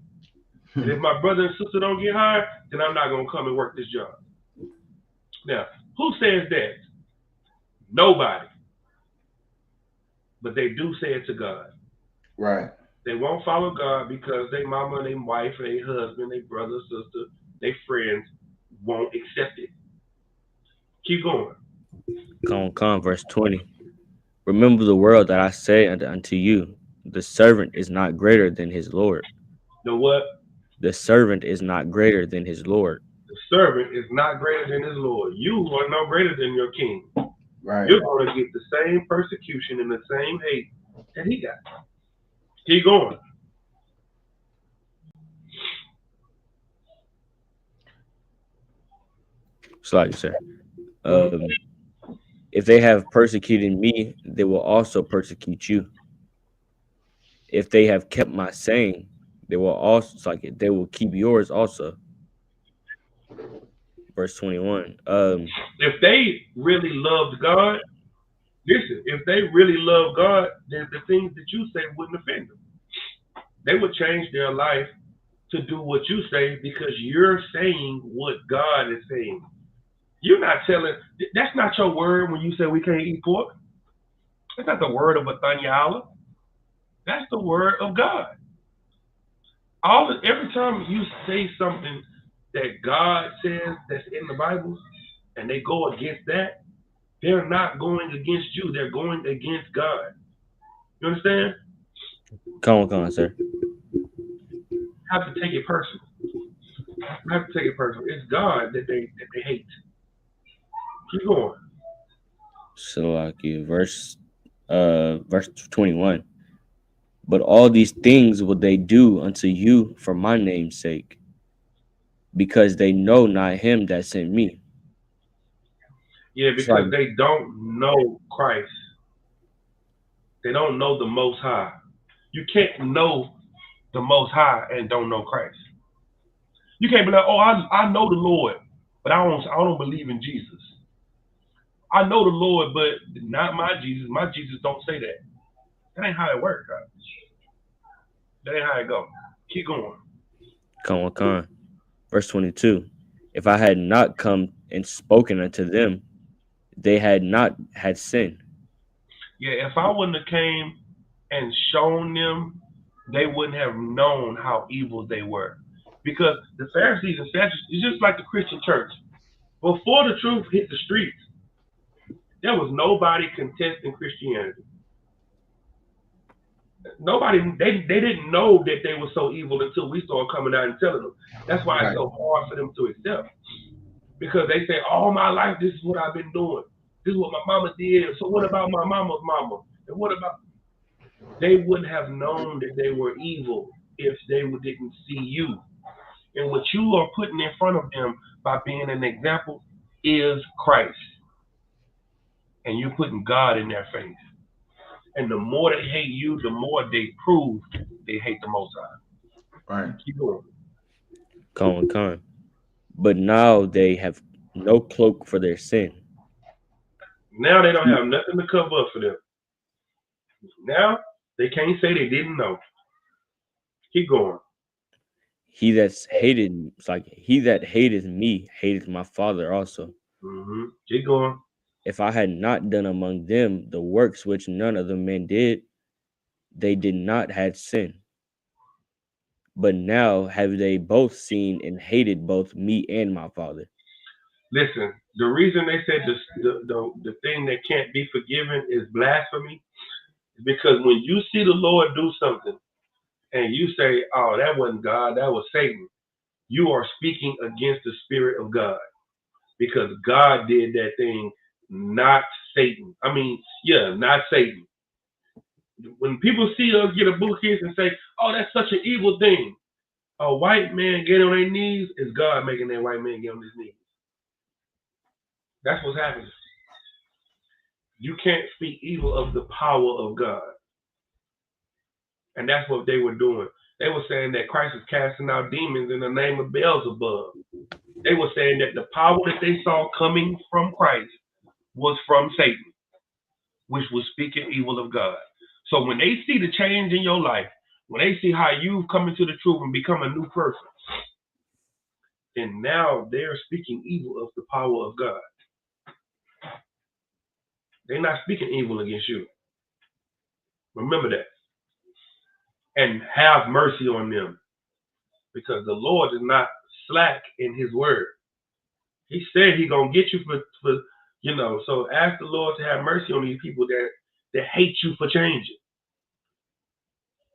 And if my brother and sister don't get hired, then I'm not going to come and work this job. Now, who says that? Nobody. But they do say it to God. Right. They won't follow God because their mama, their wife, their husband, their brother, sister, their friends won't accept it. Keep going. Come, verse 20. Remember the word that I say unto you, the servant is not greater than his Lord. The what? The servant is not greater than his Lord. The servant is not greater than his Lord. You are no greater than your king. Right. You're going to get the same persecution and the same hate that he got. Keep going. Slide, sir. If they have persecuted me, they will also persecute you. If they have kept my saying, they will keep yours also. Verse 21. If they really loved God, listen, if they really love God, then the things that you say wouldn't offend them. They would change their life to do what you say because you're saying what God is saying. You're not telling, that's not your word when you say we can't eat pork. That's not the word of Nathaniel. That's the word of God. Every time you say something that God says that's in the Bible, and they go against that, they're not going against you. They're going against God. You understand? Come on, sir. Have to take it personal. Have to take it personal. It's God that they hate. Keep going. Salaki, verse 21. But all these things will they do unto you for my name's sake, because they know not him that sent me. Yeah, It's because like, they don't know Christ. They don't know the Most High. You can't know the Most High and don't know Christ. You can't be like, oh, I know the Lord, but I don't believe in Jesus. I know the Lord, but not my Jesus. My Jesus don't say that. That ain't how it works, God. That ain't how it go. Keep going. come on. Verse 22. If I had not come and spoken unto them, they had not had sin. Yeah, if I wouldn't have came and shown them, they wouldn't have known how evil they were. Because the Pharisees and Sadducees, it's just like the Christian church. Before the truth hit the streets, there was nobody contesting Christianity. Nobody, they didn't know that they were so evil until we started coming out and telling them. That's why it's so hard for them to accept. Because they say, all my life, this is what I've been doing. This is what my mama did. So what about my mama's mama? And what about... They wouldn't have known that they were evil if they didn't see you. And what you are putting in front of them by being an example is Christ. And you're putting God in their face. And the more they hate you, the more they prove they hate the Most High. Right. Keep going. Con. But now they have no cloak for their sin. Now they don't have nothing to cover up for them. Now they can't say they didn't know. Keep going. He that's hated, it's like he that hated me hated my Father also. Keep going. If I had not done among them the works which none of the men did, they did not have sin. But now have they both seen and hated both me and my Father. Listen, the reason they said the thing that can't be forgiven is blasphemy is because when you see the Lord do something and you say, oh, that wasn't God, that was Satan, you are speaking against the Spirit of God because God did that thing, not Satan. Not Satan. When people see us get a book kiss and say, oh, that's such an evil thing, a white man getting on their knees is God making that white man get on his knees. That's what's happening. You can't speak evil of the power of God. And that's what they were doing. They were saying that Christ was casting out demons in the name of Beelzebub. They were saying that the power that they saw coming from Christ was from Satan, which was speaking evil of God. So when they see the change in your life, when they see how you've come into the truth and become a new person, then now they're speaking evil of the power of God. They're not speaking evil against you. Remember that. And have mercy on them, because the Lord is not slack in his word. He said he's going to get you for so ask the Lord to have mercy on these people that hate you for changing.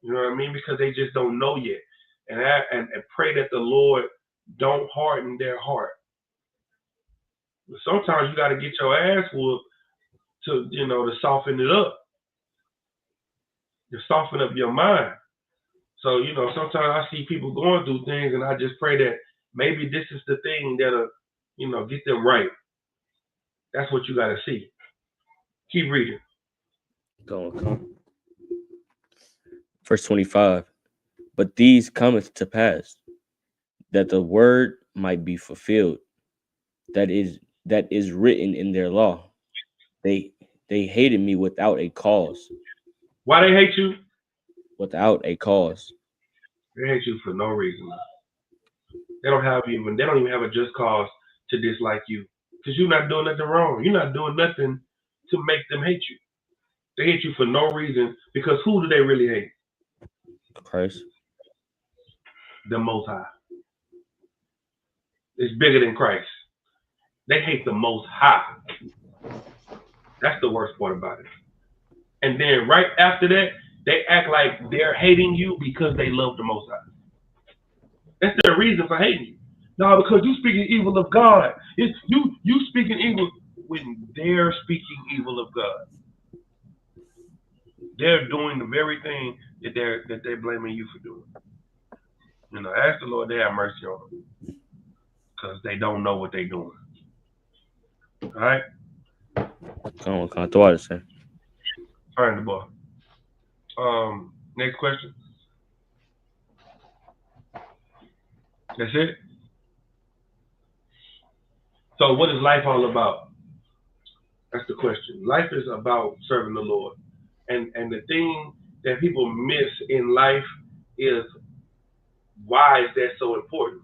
You know what I mean? Because they just don't know yet. And pray that the Lord don't harden their heart. But sometimes you got to get your ass whooped to soften it up. To soften up your mind. So, sometimes I see people going through things and I just pray that maybe this is the thing that'll, get them right. That's what you got to see. Keep reading. Go on. Verse 25. But these cometh to pass, that the word might be fulfilled, that is written in their law. They hated me without a cause. Why they hate you? Without a cause. They hate you for no reason. They don't even have a just cause to dislike you, because you're not doing nothing wrong. You're not doing nothing to make them hate you. They hate you for no reason, because who do they really hate? Christ. The Most High. It's bigger than Christ. They hate the Most High. That's the worst part about it. And then right after that, they act like they're hating you because they love the Most High. That's their reason for hating you. No, because you speaking evil of God. It's you speaking evil when they're speaking evil of God. They're doing the very thing that they're blaming you for doing. You know, ask the Lord to have mercy on them, because they don't know what they're doing. All right. Come on, can't throw it, sir. Turn the ball. Next question. That's it. So, what is life all about? That's the question. Life is about serving the Lord, and the thing that people miss in life is, why is that so important?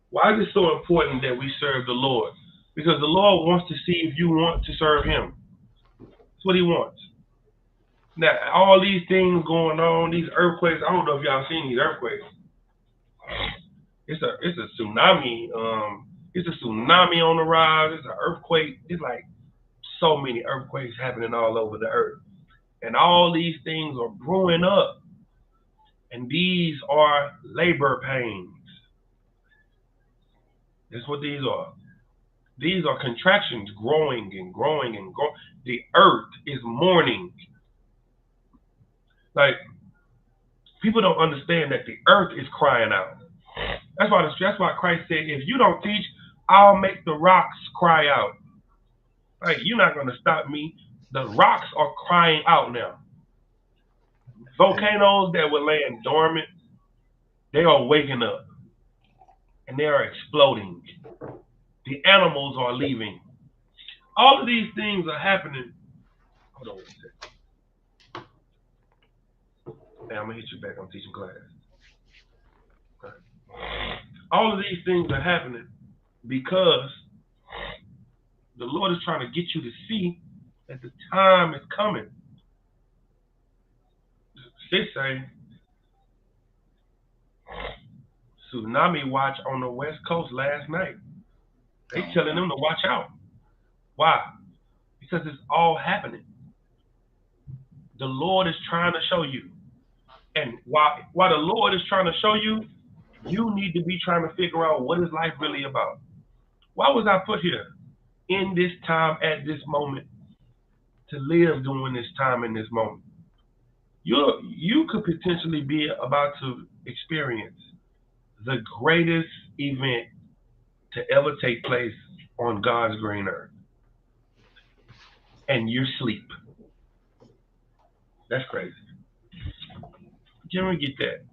Why is it so important that we serve the Lord? Because the Lord wants to see if you want to serve Him. That's what He wants. Now, all these things going on, these earthquakes. I don't know if y'all seen these earthquakes. It's a tsunami. It's a tsunami on the rise. It's an earthquake. It's like so many earthquakes happening all over the earth, and all these things are brewing up. And these are labor pains. That's what these are. These are contractions growing and growing and growing. The earth is mourning. Like, people don't understand that the earth is crying out. That's why Christ said, if you don't teach, I'll make the rocks cry out. Like, you're not going to stop me. The rocks are crying out now. Volcanoes that were laying dormant, they are waking up. And they are exploding. The animals are leaving. All of these things are happening. Hold on one second. Hey, I'm going to hit you back. I'm teaching class. Right. All of these things are happening because the Lord is trying to get you to see that the time is coming. Sis say, tsunami watch on the West Coast last night. They telling them to watch out. Why? Because it's all happening. The Lord is trying to show you. And while the Lord is trying to show you, you need to be trying to figure out, what is life really about? Why was I put here in this time, at this moment, to live during this time, in this moment? You could potentially be about to experience the greatest event to ever take place on God's green earth. And you're asleep. That's crazy. Can we get that?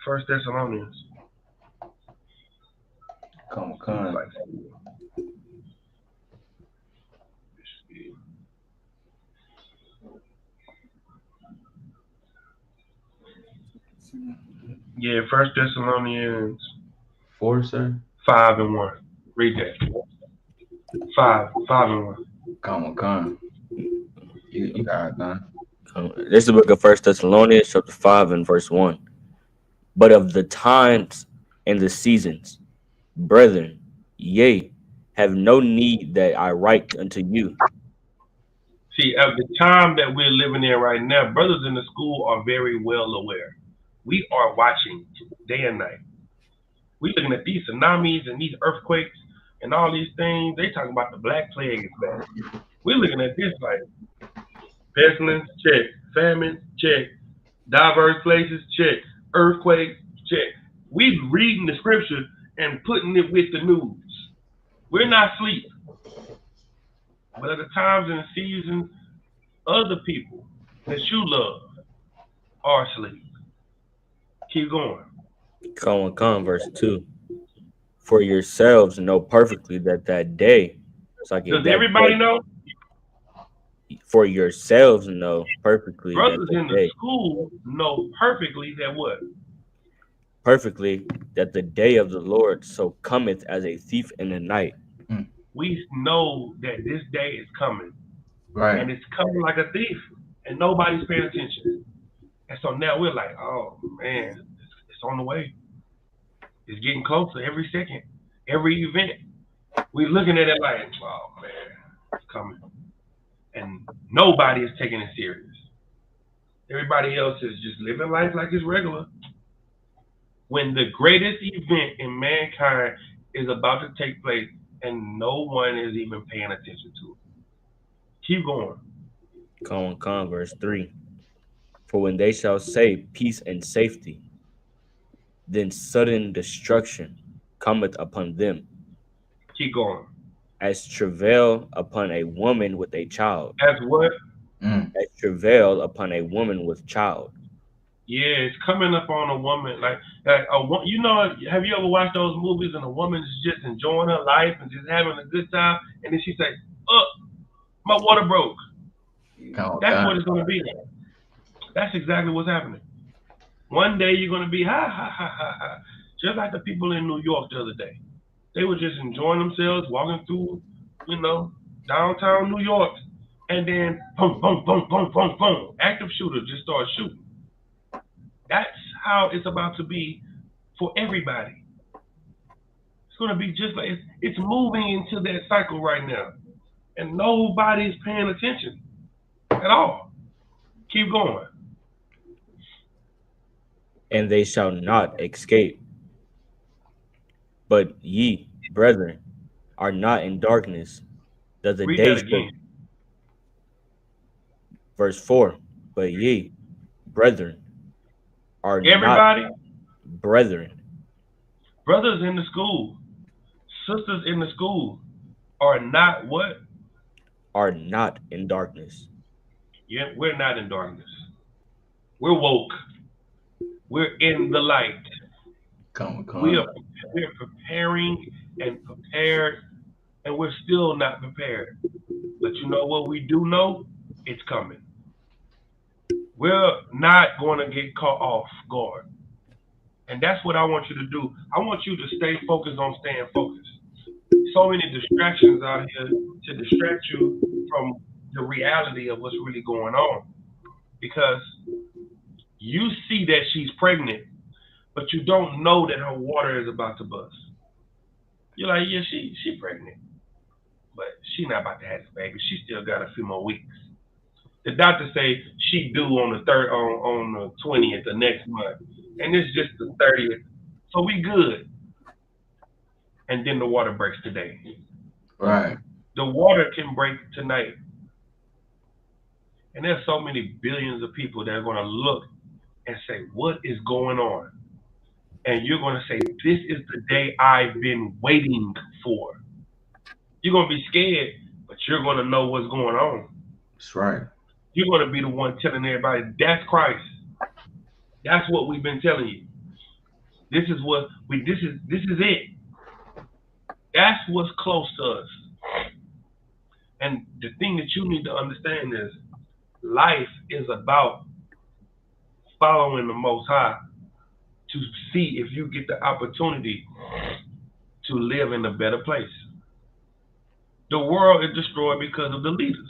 1 Thessalonians. Come on. Yeah, 1 Thessalonians 4, sir. 5:1. Read that. 5:1. Come on. You got it done. This is the book of 1 Thessalonians, chapter 5 and verse 1. But of the times and the seasons, brethren, yea, have no need that I write unto you. See, at the time that we're living in right now, brothers in the school are very well aware. We are watching day and night. We're looking at these tsunamis and these earthquakes and all these things. They talking about the Black Plague is back. We're looking at this like pestilence, check. Famine, check. Diverse places, check. Earthquake, check. We reading the scripture and putting it with the news. We're not asleep. But at the times and the seasons, other people that you love are asleep. Keep going. Come, verse 2. For yourselves know perfectly that day. Does everybody know? For yourselves know perfectly. Brothers in the school know perfectly that what? Perfectly that the day of the Lord so cometh as a thief in the night. We know that this day is coming. Right. And it's coming like a thief. And nobody's paying attention. And so now we're like, oh man, it's on the way. It's getting closer every second, every event. We looking at it like, oh man, it's coming. And nobody is taking it serious. Everybody else is just living life like it's regular. When the greatest event in mankind is about to take place and no one is even paying attention to it. Keep going. Con, verse 3. For when they shall say peace and safety, then sudden destruction cometh upon them, Keep going. as travail upon a woman with a child. That's what? As travail upon a woman with child. Yeah, it's coming up on a woman. Like you know, have you ever watched those movies and a woman's just enjoying her life and just having a good time, and then she say, "Oh, my water broke." That's what it's going to be like. That's exactly what's happening. One day you're going to be ha ha ha ha ha, just like the people in New York the other day. They were just enjoying themselves, walking through, you know, downtown New York, and then boom, boom, boom, boom, boom, boom, active shooter just started shooting. That's how it's about to be for everybody. It's going to be just like it's moving into that cycle right now, and nobody's paying attention at all. Keep going. And they shall not escape. But ye, brethren, are not in darkness, that the Read day that again. Verse 4. But ye, brethren, are everybody, not brethren. Brothers in the school, sisters in the school are not what? Are not in darkness. Yeah, we're not in darkness. We're woke. We're in the light. Come. We are preparing and prepared, and we're still not prepared. But you know what we do know? It's coming. We're not going to get caught off guard. And that's what I want you to do. I want you to stay focused on staying focused. So many distractions out here to distract you from the reality of what's really going on. Because you see that she's pregnant, but you don't know that her water is about to bust. You're like, yeah, she pregnant, but she not about to have this baby. She still got a few more weeks. The doctor say she due on the on the 20th of next month, and it's just the 30th, so we good. And then the water breaks today. Right. The water can break tonight, and there's so many billions of people that are going to look and say, "What is going on?" And you're going to say, "This is the day I've been waiting for." You're going to be scared, but you're going to know what's going on. That's right. You're going to be the one telling everybody, that's Christ. That's what we've been telling you. This is what this is it. That's what's close to us. And the thing that you need to understand is life is about following the Most High to see if you get the opportunity to live in a better place. The world is destroyed because of the leaders.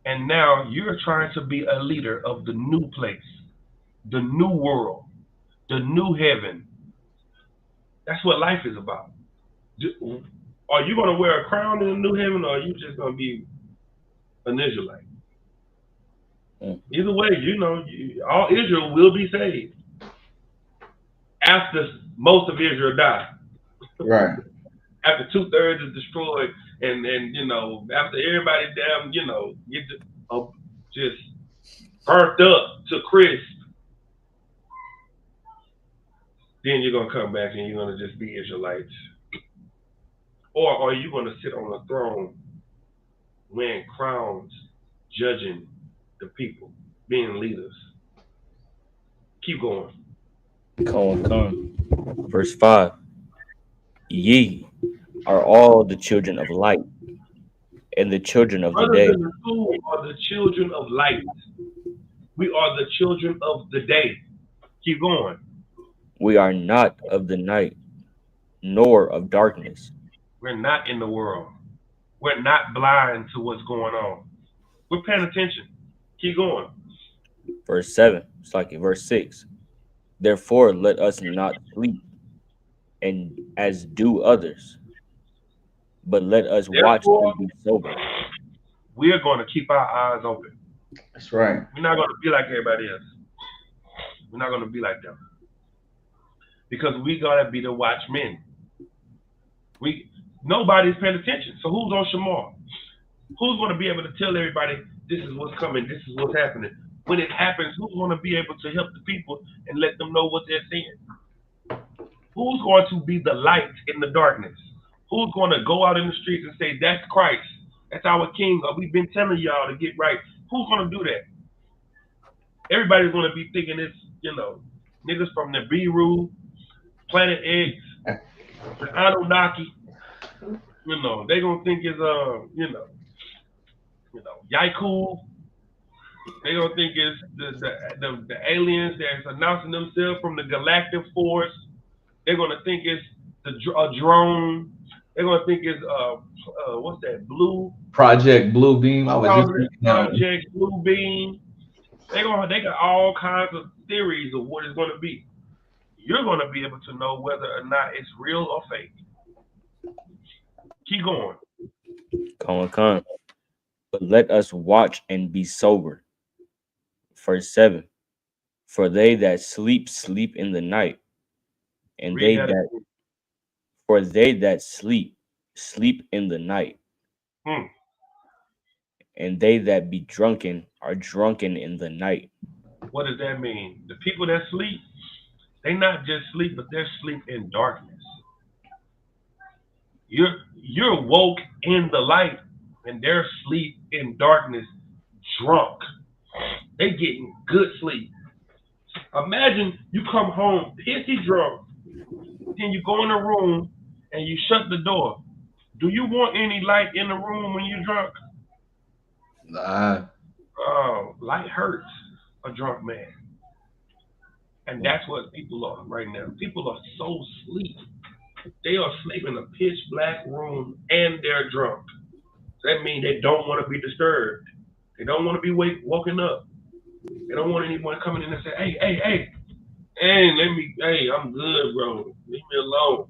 And now you're trying to be a leader of the new place, the new world, the new heaven. That's what life is about. Are you going to wear a crown in the new heaven, or are you just going to be an Israelite? Either way, you know, all Israel will be saved after most of Israel die. Right. After 2/3 is destroyed, and you know, after everybody damn, you know, get just burnt up to crisp, then you're gonna come back and you're gonna just be Israelites. Or are you gonna sit on a throne wearing crowns, judging the people, being leaders? Keep going. Come. Verse 5. Ye are all the children of light, and the children of the day. Brothers in the school are the children of light. We are the children of the day. Keep going. We are not of the night, nor of darkness. We're not in the world. We're not blind to what's going on. We're paying attention. Keep going. Verse 7. It's like in verse 6. Therefore, let us not sleep, and as do others. But let us watch Therefore, and be sober. we are going to keep our eyes open. That's right. We're not going to be like everybody else. We're not going to be like them. Because we got to be the watchmen. Nobody's paying attention. So who's on Shamar? Who's going to be able to tell everybody this is what's coming, this is what's happening? When it happens, who's going to be able to help the people and let them know what they're seeing? Who's going to be the light in the darkness? Who's going to go out in the streets and say, that's Christ, that's our King, or we've been telling y'all to get right? Who's going to do that? Everybody's going to be thinking it's, niggas from the Beirut, Planet X, the Anunnaki. They're going to think it's, Yaiku. They're going to think it's the aliens that's announcing themselves from the Galactic Force. They're going to think it's a drone. They're going to think it's, what's that, Project Blue Beam. I was just thinking Project Blue Beam. They got all kinds of theories of what it's going to be. You're going to be able to know whether or not it's real or fake. Keep going. Come. But let us watch and be sober. Verse 7. For they that sleep in the night, and for they that sleep in the night, and they that be drunken are drunken in the night. What does that mean? The people that sleep, they not just sleep, but they're sleep in darkness. You're woke in the light, and they're asleep in darkness, drunk. They getting good sleep. Imagine you come home pissy drunk, then you go in a room and you shut the door. Do you want any light in the room when you're drunk? Nah. Oh, light hurts a drunk man. And that's what people are right now. People are so asleep. They are asleep in a pitch black room and they're drunk. That means they don't want to be disturbed. They don't want to be woken up. They don't want anyone coming in and say, hey, I'm good, bro. Leave me alone.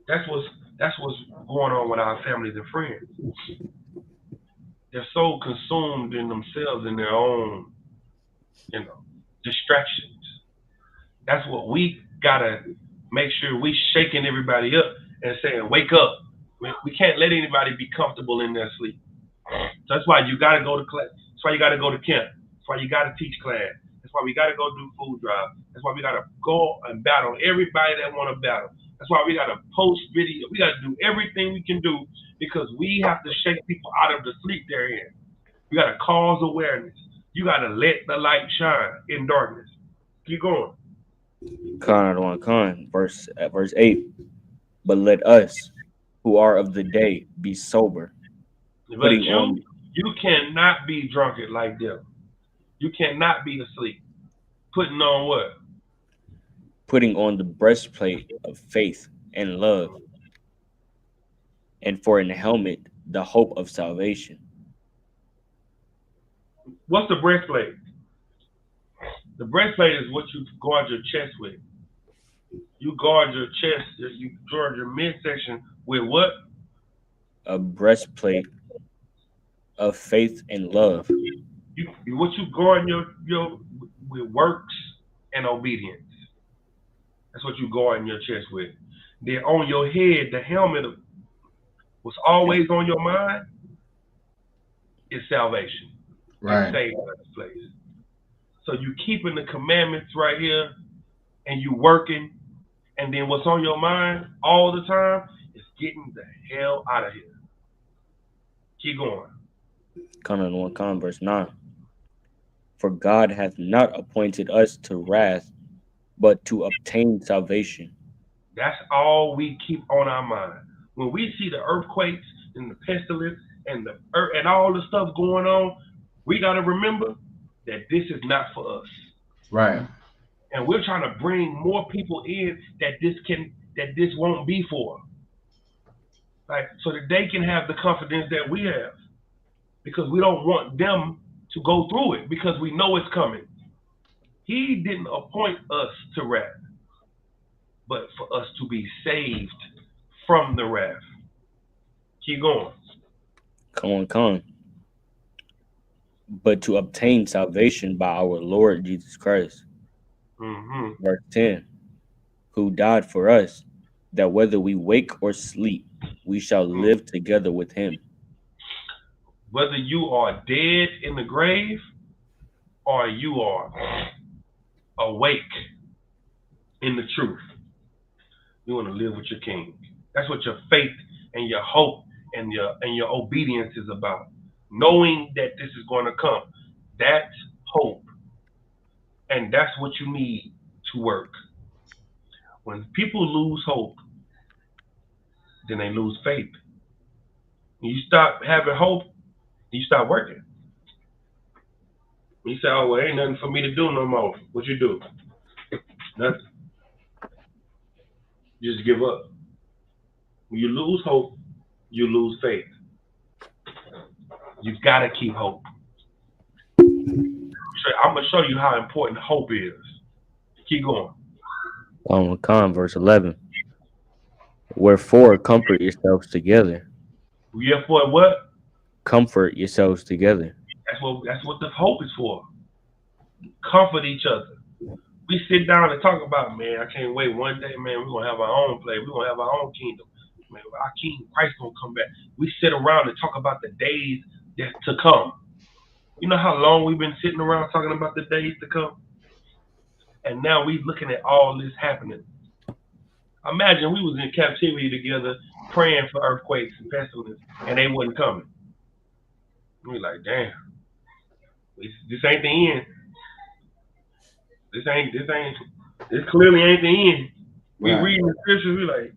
That's what's going on with our families and friends. They're so consumed in themselves and their own, distractions. That's what we gotta make sure we shaking everybody up and saying, wake up. We can't let anybody be comfortable in their sleep. So that's why you gotta go to class. That's why you gotta go to camp. That's why you gotta teach class. That's why we gotta go do food drive. That's why we gotta go and battle everybody that wanna battle. That's why we gotta post video. We gotta do everything we can do because we have to shake people out of the sleep they're in. We gotta cause awareness. You gotta let the light shine in darkness. Keep going. Verse 8. But let us, who are of the day, be sober. But you cannot be drunken like them. You cannot be asleep. Putting on what? Putting on the breastplate of faith and love, and for an helmet, the hope of salvation. What's the breastplate? The breastplate is what you guard your chest with. You guard your chest, you guard your midsection with what? A breastplate of faith and love. What you guard your with works and obedience. That's what you guard your chest with. Then on your head, the helmet was always on your mind is salvation. Right. Saved out of this place. So you keeping the commandments right here and you working, and then what's on your mind all the time is getting the hell out of here. Keep going. Verse 9. For God hath not appointed us to wrath, but to obtain salvation. That's all we keep on our mind. When we see the earthquakes and the pestilence and the earth and all the stuff going on, we got to remember that this is not for us. Right. And we're trying to bring more people in that this won't be for. Right? So that they can have the confidence that we have. Because we don't want them to go through it because we know it's coming. He didn't appoint us to wrath. but for us to be saved from the wrath. Keep going. Come on. But to obtain salvation by our Lord Jesus Christ. Mm-hmm. Verse 10. Who died for us, that whether we wake or sleep, we shall live together with him. Whether you are dead in the grave or you are awake in the truth, you want to live with your King. That's what your faith and your hope and your obedience is about. Knowing that this is going to come. That's hope. And that's what you need to work. When people lose hope, then they lose faith. When you stop having hope, you stop working. You say, oh, well, ain't nothing for me to do no more. What you do? Nothing. You just give up. When you lose hope, you lose faith. You've got to keep hope. I'm going to show you how important hope is. Keep going. Verse 11. Wherefore, comfort yourselves together. Wherefore, what? Comfort yourselves together. That's what the hope is for. Comfort each other. We sit down and talk about, man, I can't wait one day, man, we're going to have our own place. We're going to have our own kingdom. Man, our King Christ going to come back. We sit around and talk about the days that's to come. You know how long we've been sitting around talking about the days to come? And now we're looking at all this happening. Imagine we was in captivity together praying for earthquakes and pestilence, and they wasn't coming. We like, damn, this ain't the end. This clearly ain't the end. We reading the scriptures, we like,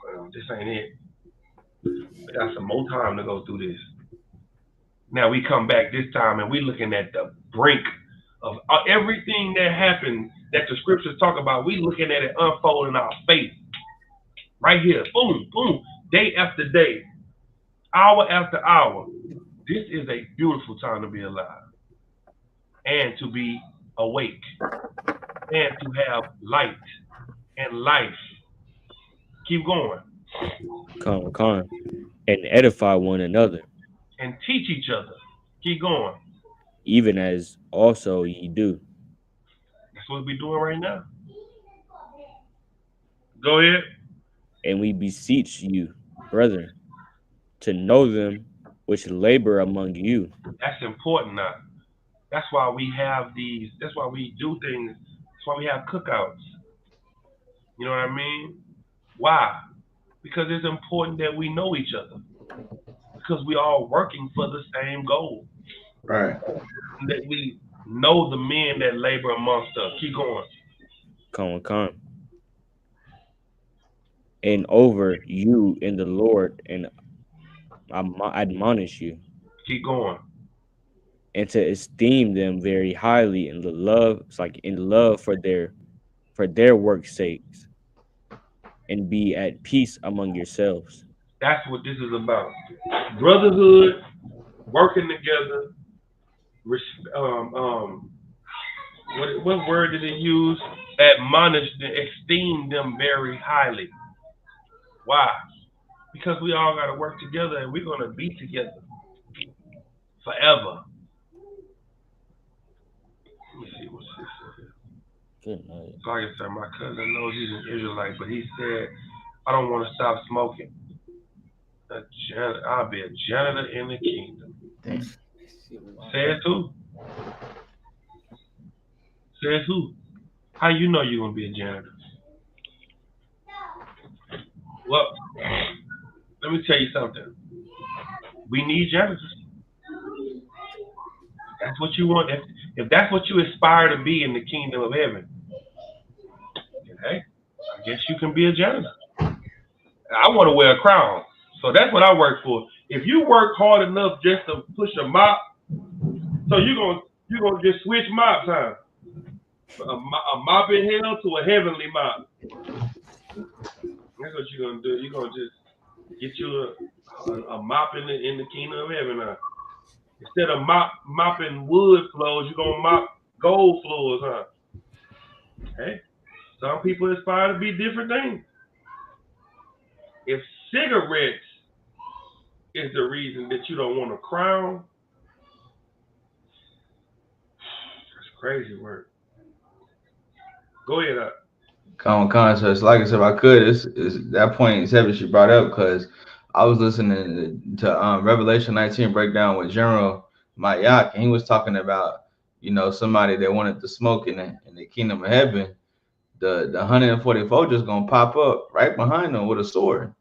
well, this ain't it. We got some more time to go through this. Now we come back this time and we looking at the brink of everything that happened that the scriptures talk about. We looking at it unfold in our faith. Right here, boom, boom, day after day, hour after hour. This is a beautiful time to be alive and to be awake and to have light and life. Keep going. Come. And edify one another. And teach each other. Keep going. Even as also ye do. That's what we're doing right now. Go ahead. And we beseech you, brethren, to know them which labor among you. That's important now. That's why we have these, that's why we do things, that's why we have cookouts. You know what I mean? Why? Because it's important that we know each other. Because we all working for the same goal. Right. That we know the men that labor amongst us. Keep going. Come. And over you in the Lord, and I admonish you. Keep going. And to esteem them very highly in the love, it's like in love for their work's sakes, and be at peace among yourselves. That's what this is about. Brotherhood, working together. What word did it use? Admonish, esteem them very highly. Why? Because we all got to work together and we're going to be together forever. Let me see what's this here. Good night. Like I said, my cousin knows he's an Israelite, but he said, I don't want to stop smoking. I'll be a janitor in the kingdom. Says who? Says who? How you know you're going to be a janitor? Well, let me tell you something. We need janitors. That's what you want. If that's what you aspire to be in the kingdom of heaven, hey, I guess you can be a janitor. I want to wear a crown. So that's what I work for. If you work hard enough just to push a mop, so you're gonna just switch mops, huh? A mop in hell to a heavenly mop. That's what you're gonna do. You're gonna just get you a mop in the kingdom of heaven, huh? Instead of mopping wood floors, you're gonna mop gold floors, huh? Hey, Some people aspire to be different things. If cigarettes is the reason that you don't want a crown, that's crazy work. Go ahead. Con. So it's like I said, if I could, it's that point 7 she brought up because I was listening to Revelation 19 breakdown with General Mayak, and he was talking about, you know, somebody that wanted to smoke in the kingdom of heaven. The 144 just gonna pop up right behind them with a sword.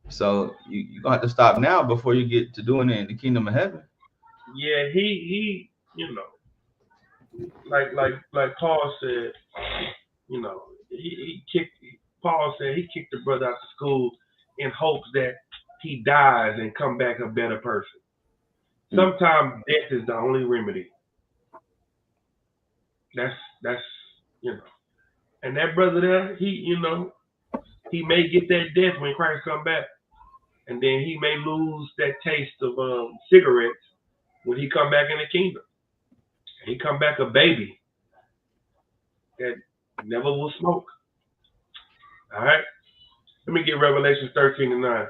So you're gonna have to stop now before you get to doing it in the kingdom of heaven. Yeah, he you know, like Paul said, you know, Paul said he kicked the brother out of school in hopes that he dies and come back a better person. Sometimes death is the only remedy. That's you know. And that brother there, he may get that death when Christ come back. And then he may lose that taste of cigarettes when he come back in the kingdom. He come back a baby that never will smoke. All right? Let me get Revelation 13:9.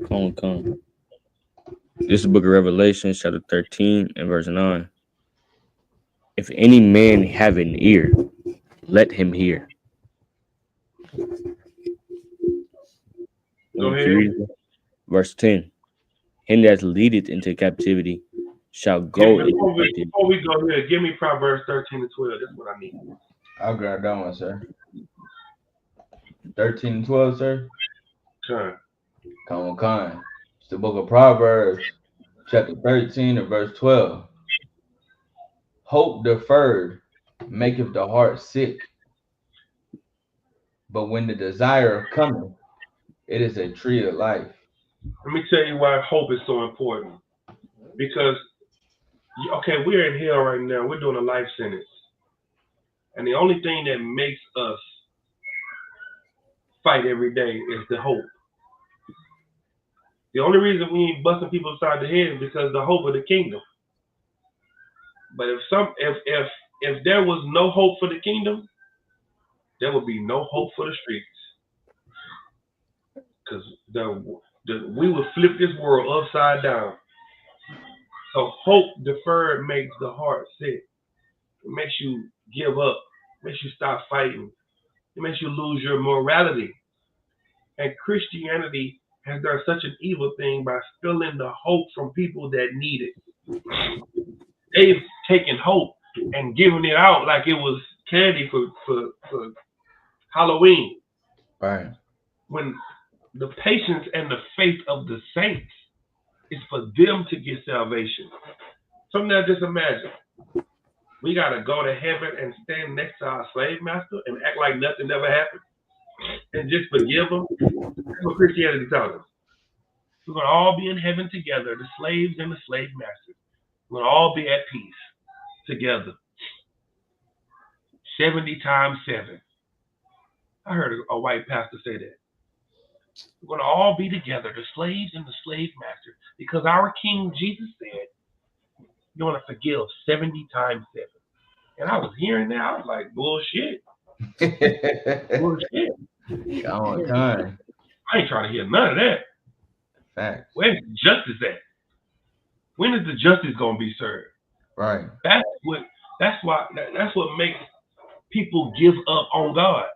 Come. This is the book of Revelation, chapter 13 and verse 9. If any man have an ear, let him hear. Go ahead. Verse 10. Him that leadeth into captivity shall go into captivity. Before we go here, give me Proverbs 13 and 12. That's what I need. I'll grab that one, sir. 13 and 12, sir. Sure. Con. It's the book of Proverbs, chapter 13 and verse 12. Hope deferred maketh the heart sick, but when the desire cometh, it is a tree of life. Let me tell you why hope is so important. Because, okay, we're in hell right now. We're doing a life sentence. And the only thing that makes us fight every day is the hope. The only reason we ain't busting people upside the head is because of the hope of the kingdom. But if there was no hope for the kingdom, there would be no hope for the streets. Because we would flip this world upside down. So hope deferred makes the heart sick. It makes you give up. It makes you stop fighting. It makes you lose your morality. And Christianity has done such an evil thing by stealing the hope from people that need it. They've taken hope and given it out like it was candy for Halloween. Right. When the patience and the faith of the saints is for them to get salvation. So now just imagine. We got to go to heaven and stand next to our slave master and act like nothing ever happened and just forgive them. That's what Christianity tells us. We're going to all be in heaven together, the slaves and the slave masters. We're going to all be at peace together. 70 times 7. I heard a white pastor say that. We're going to all be together, the slaves and the slave masters, because our King Jesus said, you're going to forgive 70 times 7. And I was hearing that. I was like, bullshit. Bullshit. Con. I ain't trying to hear none of that. Facts. Where's the justice at? When is the justice going to be served? Right. That's what makes people give up on God.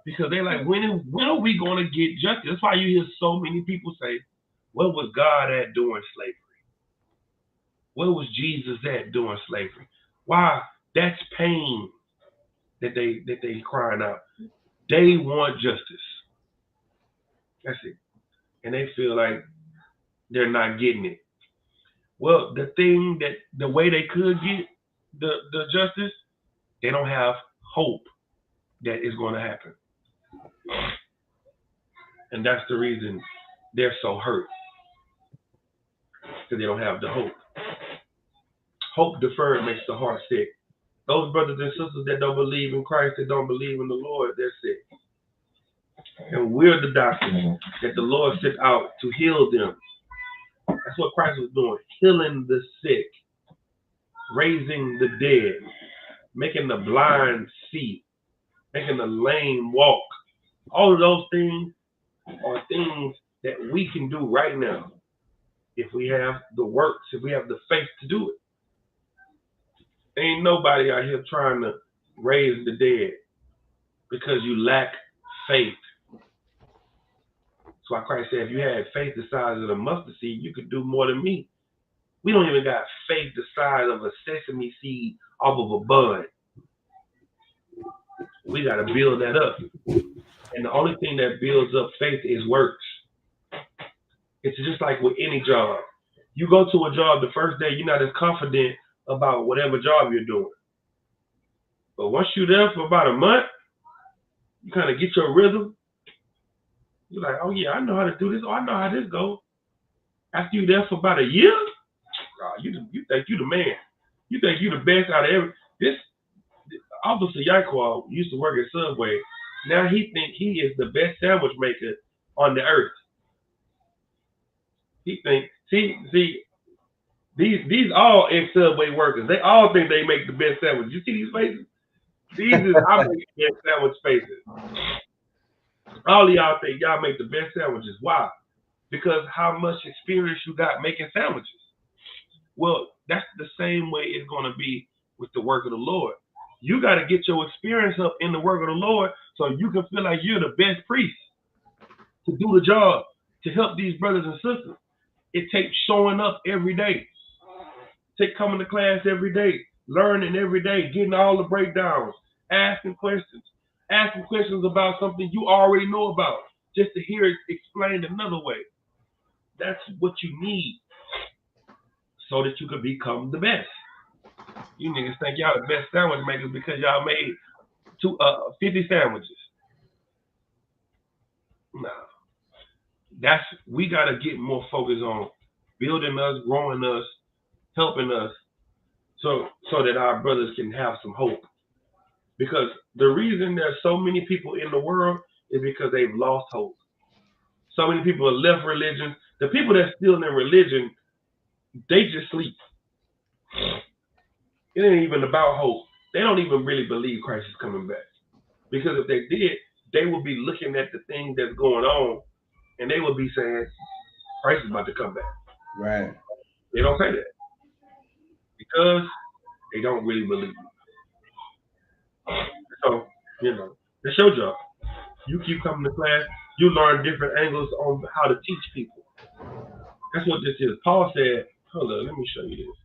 Because they're like, when are we going to get justice? That's why you hear so many people say, where was God at during slavery? Where was Jesus at during slavery? Why? That's pain that they crying out. They want justice. That's it. And they feel like they're not getting it. Well, the way they could get the justice, they don't have hope that it's going to happen. And that's the reason they're so hurt. Because they don't have the hope. Hope deferred makes the heart sick. Those brothers and sisters that don't believe in Christ, that don't believe in the Lord, they're sick. And we're the doctors that the Lord sent out to heal them. That's what Christ was doing, healing the sick, raising the dead. making the blind see, making the lame walk. All of those things are things that we can do right now if we have the works, if we have the faith to do it. Ain't nobody out here trying to raise the dead because you lack faith. That's why Christ said, if you had faith the size of the mustard seed, you could do more than me. We don't even got faith the size of a sesame seed off of a bud. We got to build that up. And the only thing that builds up faith is works. It's just like with any job. You go to a job the first day, you're not as confident about whatever job you're doing. But once you're there for about a month, you kind of get your rhythm. You're like, oh yeah, I know how to do this. Oh, I know how this goes. After you're there for about a year, you think you the man. You think you the best out of every. This Officer Yaquan used to work at Subway. Now he think he is the best sandwich maker on the earth. He think, see, these all ex-Subway workers. They all think they make the best sandwich. You see these faces? These is I make the best sandwich faces. All of y'all think y'all make the best sandwiches. Why? Because how much experience you got making sandwiches. Well, that's the same way it's going to be with the work of the Lord. You got to get your experience up in the work of the Lord so you can feel like you're the best priest to do the job, to help these brothers and sisters. It takes showing up every day. Take coming to class every day, learning every day, getting all the breakdowns, asking questions about something you already know about, just to hear it explained another way. That's what you need so that you can become the best. You niggas think y'all the best sandwich makers because y'all made 50 sandwiches. Nah. We gotta get more focused on building us, growing us, helping us, so that our brothers can have some hope. Because the reason there's so many people in the world is because they've lost hope. So many people have left religion. The people that's still in religion, they just sleep. It ain't even about hope. They don't even really believe Christ is coming back. Because if they did, they would be looking at the things that's going on, and they would be saying, Christ is about to come back. Right. They don't say that. Because they don't really believe it. So, that's your job. You keep coming to class, you learn different angles on how to teach people. That's what this is. Paul said, hold on, let me show you this.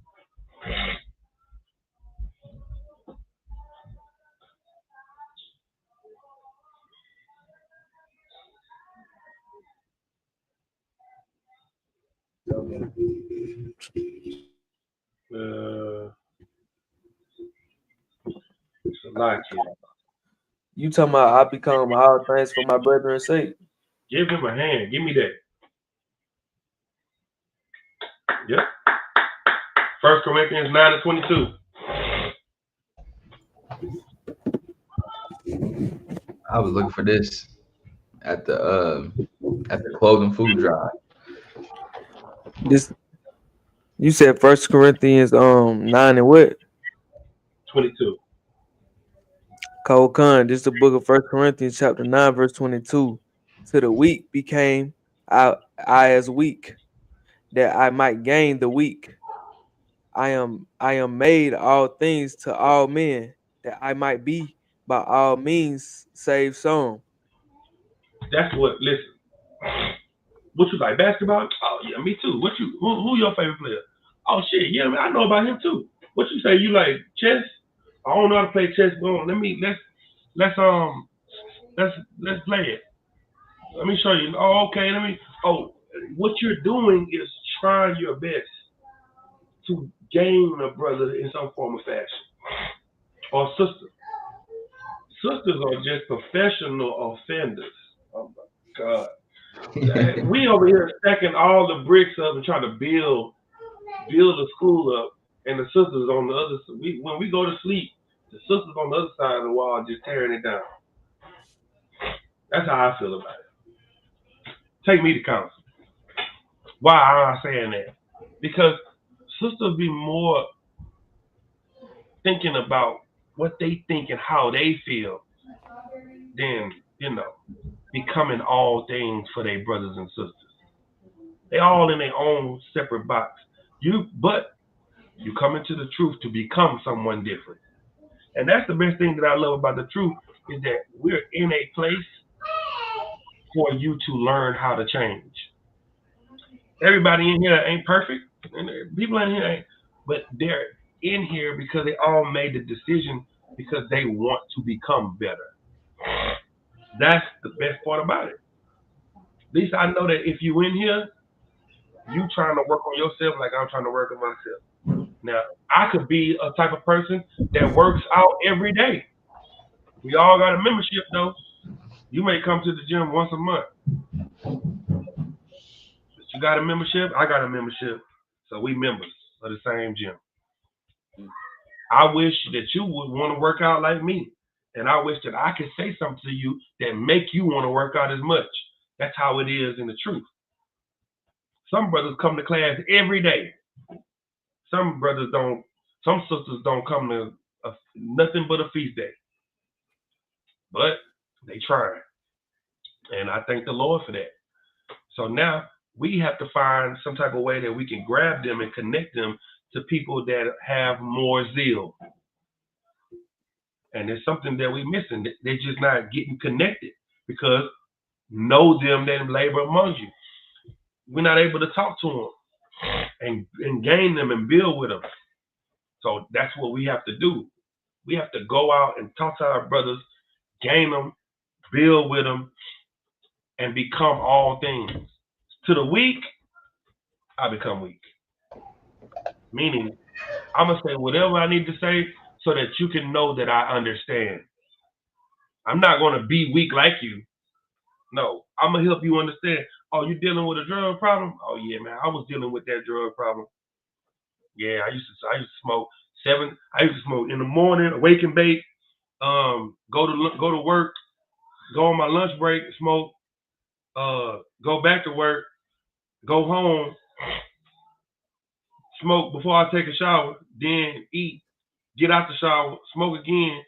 It's a lot here. You talking about I become all things for my brethren's sake? Give him a hand. Give me that. Yep. 1 Corinthians 9:22. I was looking for this at the clothing food drive. This you said 1 Corinthians 9 and what? 22. Cole Khan, this is the book of 1 Corinthians chapter 9, verse 22. To the weak became I as weak, that I might gain the weak. I am made all things to all men, that I might be by all means save some. That's what. Listen. What you like, basketball? Oh yeah, me too. Who your favorite player? Oh shit, yeah, man, I know about him too. What you say? You like chess? I don't know how to play chess. Well, let's play it. Let me show you. Oh, okay. What you're doing is trying your best to gain a brother in some form of fashion, or sister. Sisters are just professional offenders. Oh my God. We over here stacking all the bricks up and trying to build the school up, and the sisters on the other side. When we go to sleep, the sisters on the other side of the wall just tearing it down. That's how I feel about it. Take me to counsel. Why am I saying that? Because sisters be more thinking about what they think and how they feel, then, becoming all things for their brothers and sisters. They all in their own separate box. But you come into the truth to become someone different. And that's the best thing that I love about the truth, is that we're in a place for you to learn how to change. Everybody in here ain't perfect, and people in here ain't, but they're in here because they all made the decision because they want to become better. That's the best part about it. At least I know that if you in here, you trying to work on yourself like I'm trying to work on myself. Now, I could be a type of person that works out every day. We all got a membership, though. You may come to the gym once a month. But you got a membership, I got a membership. So we members of the same gym. I wish that you would want to work out like me. And I wish that I could say something to you that make you want to work out as much. That's how it is in the truth. Some brothers come to class every day. Some brothers don't, some sisters don't come to nothing but a feast day. But they try. And I thank the Lord for that. So now we have to find some type of way that we can grab them and connect them to people that have more zeal. And it's something that we're missing. They're just not getting connected because know them that labor among you. We're not able to talk to them and gain them and build with them. So that's what we have to do. We have to go out and talk to our brothers, gain them, build with them, and become all things. To the weak, I become weak. Meaning, I'm going to say whatever I need to say so that you can know that I understand. I'm not going to be weak like you. No, I'm going to help you understand. Oh, you dealing with a drug problem? Oh, yeah, man, I was dealing with that drug problem. Yeah, I used to smoke I used to smoke in the morning, wake and bake, go to work, go on my lunch break, smoke, go back to work, go home, smoke before I take a shower, then eat, get out the shower, smoke again,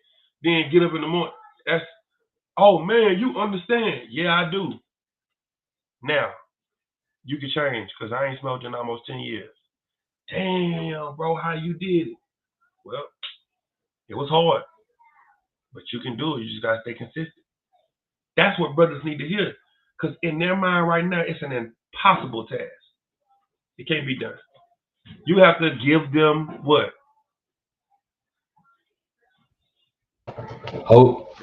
then get up in the morning. That's, oh man, you understand. Yeah, I do. Now, you can change because I ain't smoked in almost 10 years. Damn, bro, how you did it? Well, it was hard, but you can do it. You just got to stay consistent. That's what brothers need to hear because in their mind right now, it's an impossible task. It can't be done. You have to give them what? Hope.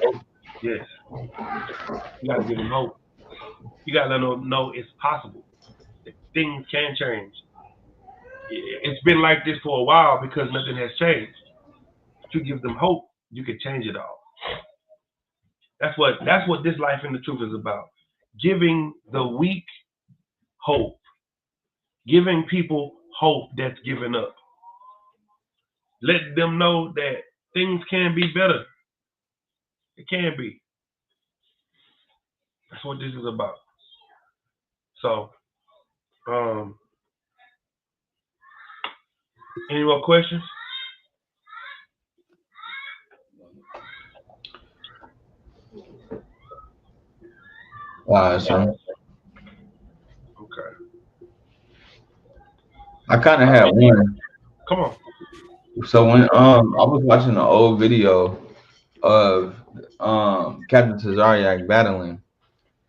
Yes. You got to give them hope. You got to let them know it's possible. That things can change. It's been like this for a while because nothing has changed. If you give them hope, you can change it all. That's what this life in the truth is about. Giving the weak hope. Giving people hope that's given up. Let them know that things can be better. It can be. That's what this is about. So, any more questions? So Okay. I kind of had one. Come on. So when I was watching an old video of Captain Tazariak battling,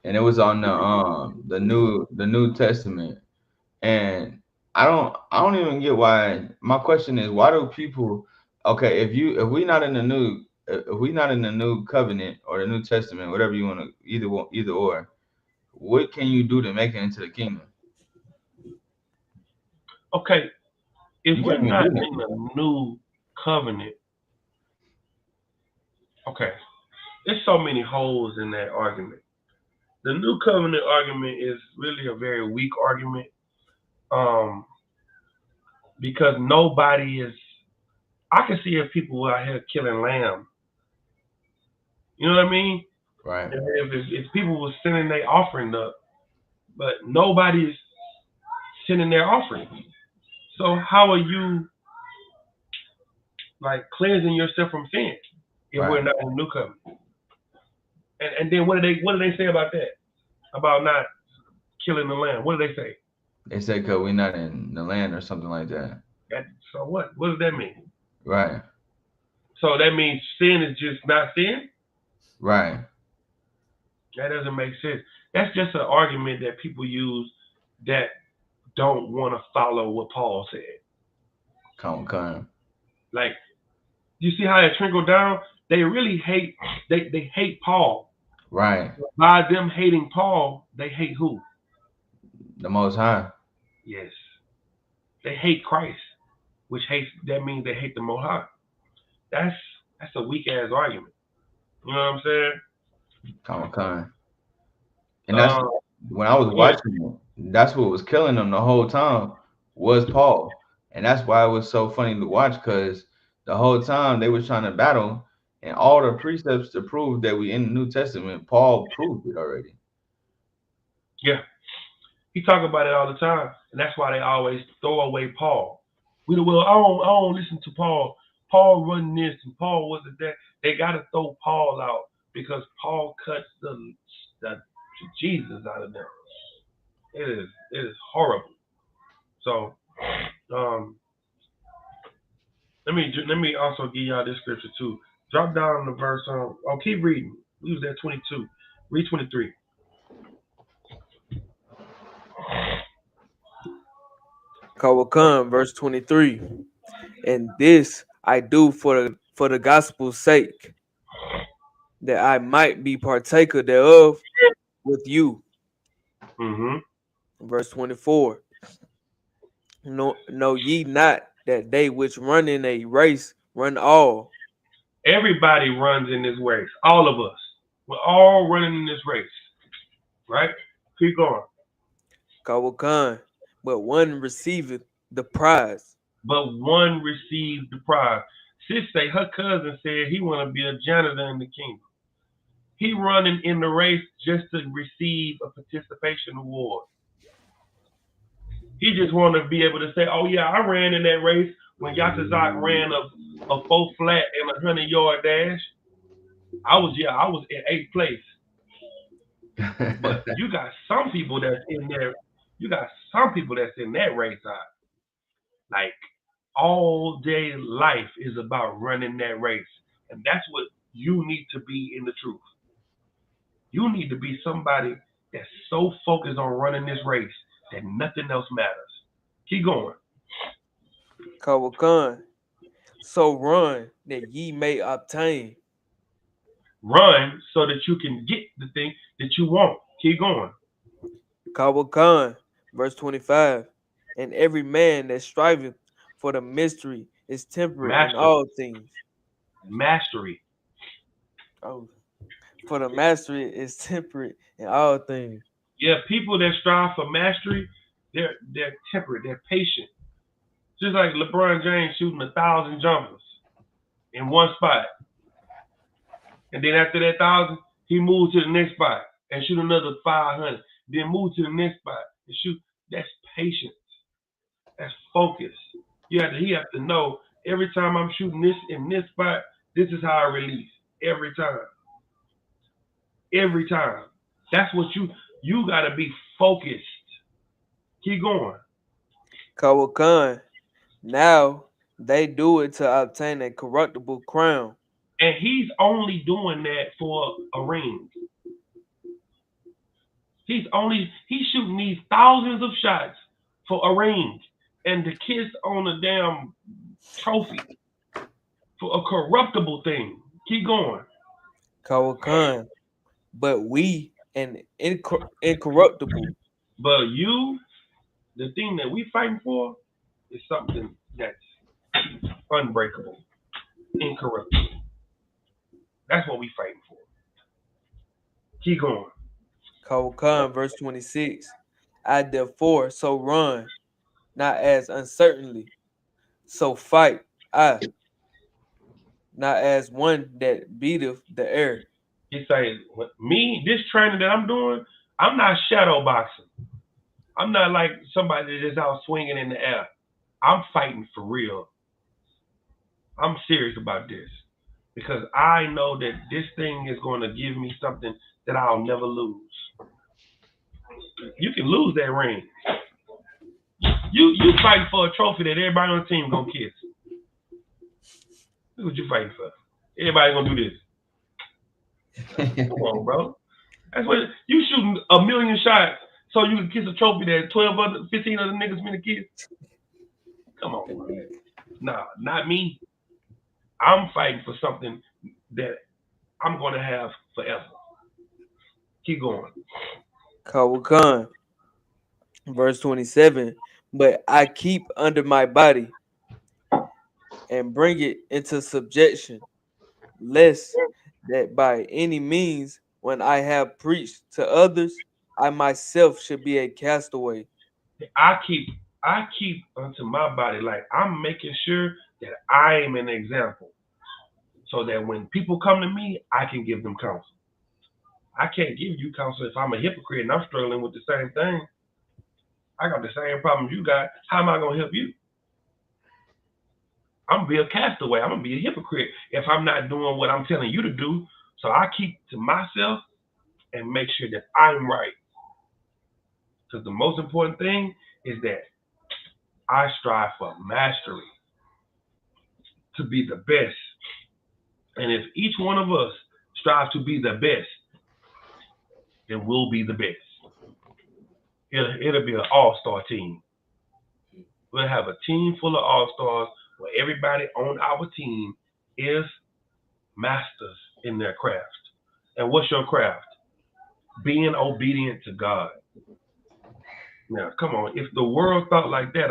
and it was on the New Testament, and I don't even get why. My question is, why do people? Okay, if we not in the new covenant or the New Testament, whatever you want to either or, what can you do to make it into the kingdom? Okay, if You we're can't even not do in nothing. the new covenant, okay, there's so many holes in that argument. The new covenant argument is really a very weak argument, because nobody is. I can see if people were out here killing lamb. You know what I mean? Right. If people were sending their offering up, but nobody's sending their offering. So how are you like cleansing yourself from sin? if we're not in the new covenant. And then what do they say about that? About not killing the lamb? What do they say? They said because we're not in the land or something like that. So what? What does that mean? Right. So that means sin is just not sin? Right. That doesn't make sense. That's just an argument that people use that don't want to follow what Paul said. Come. Like, you see how it trickled down? They really hate, they hate Paul. Right. By them hating Paul, they hate who? The Most High. Yes. They hate Christ, that means they hate the Most High. That's a weak ass argument. You know what I'm saying? Come. And that's when I was watching it, that's what was killing them the whole time was Paul. And that's why it was so funny to watch, because the whole time they were trying to battle, and all the precepts to prove that we in the New Testament, Paul proved it already. Yeah. He talk about it all the time, and that's why they always throw away Paul. I don't listen to Paul. Paul run this and Paul wasn't that. They got to throw Paul out because Paul cuts the Jesus out of them. It is horrible. So, let me also give y'all this scripture too. Drop down the verse. Keep reading. We was at 22. Read 23. Kawakan, verse 23. And this I do for the gospel's sake, that I might be partaker thereof with you. Verse 24. Know ye not that they which run in a race run all? Everybody runs in this race. All of us. We're all running in this race. Right? Keep going. Kawakan, but one receiveth the prize. But one received the prize. Sis say her cousin said he want to be a janitor in the kingdom. He running in the race just to receive a participation award. He just want to be able to say, oh yeah, I ran in that race when Yatazaq ran a 4 flat and a 100-yard dash. I was in 8th place. But you got some people that's in there. You got some people that's in that race side. Like, all day life is about running that race. And that's what you need to be in the truth. You need to be somebody that's so focused on running this race that nothing else matters. Keep going. Kawakan, so run that ye may obtain. Run so that you can get the thing that you want. Keep going. Kawakan, verse 25. And every man that striveth for the mystery is temperate in all things. Mastery. Oh, for the mastery is temperate in all things. Yeah, people that strive for mastery, they're temperate, they're patient. Just like LeBron James shooting 1,000 jumpers in one spot. And then after that 1,000, he moves to the next spot and shoot another 500. Then move to the next spot and shoot. That's patience. That's focus. He have to know every time I'm shooting this in this spot, this is how I release. Every time. Every time. That's what you gotta be focused. Keep going. Kawakan, now they do it to obtain a corruptible crown. And he's only doing that for a ring. He's shooting these thousands of shots for a ring and to kiss on a damn trophy for a corruptible thing. Keep going. Kawakan, but we an incorruptible. But the thing that we fighting for is something that's unbreakable, incorruptible. That's what we fighting for. Keep going. Kawakan, verse 26. I therefore so run, not as uncertainly, so fight I, not as one that beateth the air. He says, me, this training that I'm doing, I'm not shadow boxing. I'm not like somebody that's out swinging in the air. I'm fighting for real. I'm serious about this. because I know that this thing is going to give me something that I'll never lose. You can lose that ring. You fighting for a trophy that everybody on the team gonna kiss. Look what you fighting for. Everybody gonna do this. Come on, bro. That's what you shooting a million shots so you can kiss a trophy that 15 other niggas finna kiss. Come on, bro. Nah, not me. I'm fighting for something that I'm gonna have forever. Keep going. Kawakan, verse 27. But I keep under my body and bring it into subjection, lest that by any means, when I have preached to others, I myself should be a castaway. I keep unto my body, like I'm making sure that I am an example, so that when people come to me, I can give them counsel. I can't give you counsel if I'm a hypocrite and I'm struggling with the same thing. I got the same problems you got. How am I gonna help you? I'm gonna be a castaway. I'm gonna be a hypocrite if I'm not doing what I'm telling you to do. So I keep to myself and make sure that I'm right. Because the most important thing is that I strive for mastery, to be the best. And if each one of us strive to be the best, then we'll be the best. It'll be an all-star team. We'll have a team full of all-stars where everybody on our team is masters in their craft. And what's your craft? Being obedient to God. Now, come on. If the world thought like that,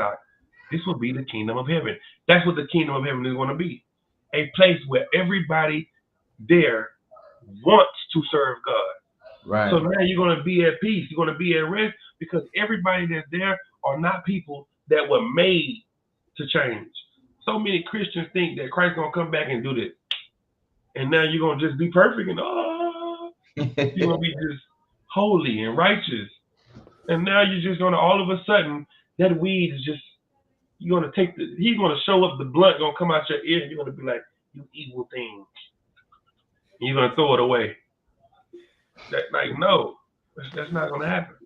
this would be the kingdom of heaven. That's what the kingdom of heaven is going to be. A place where everybody there wants to serve God. Right. So now you're going to be at peace. You're going to be at rest because everybody that's there are not people that were made to change. So many Christians think that Christ's going to come back and do this. And now you're going to just be perfect and you're going to be just holy and righteous. And now you're just going to, all of a sudden, that weed is just, you're going to take he's going to show up, the blunt going to come out your ear and you're going to be like, you evil thing. And you're going to throw it away. No, that's not going to happen.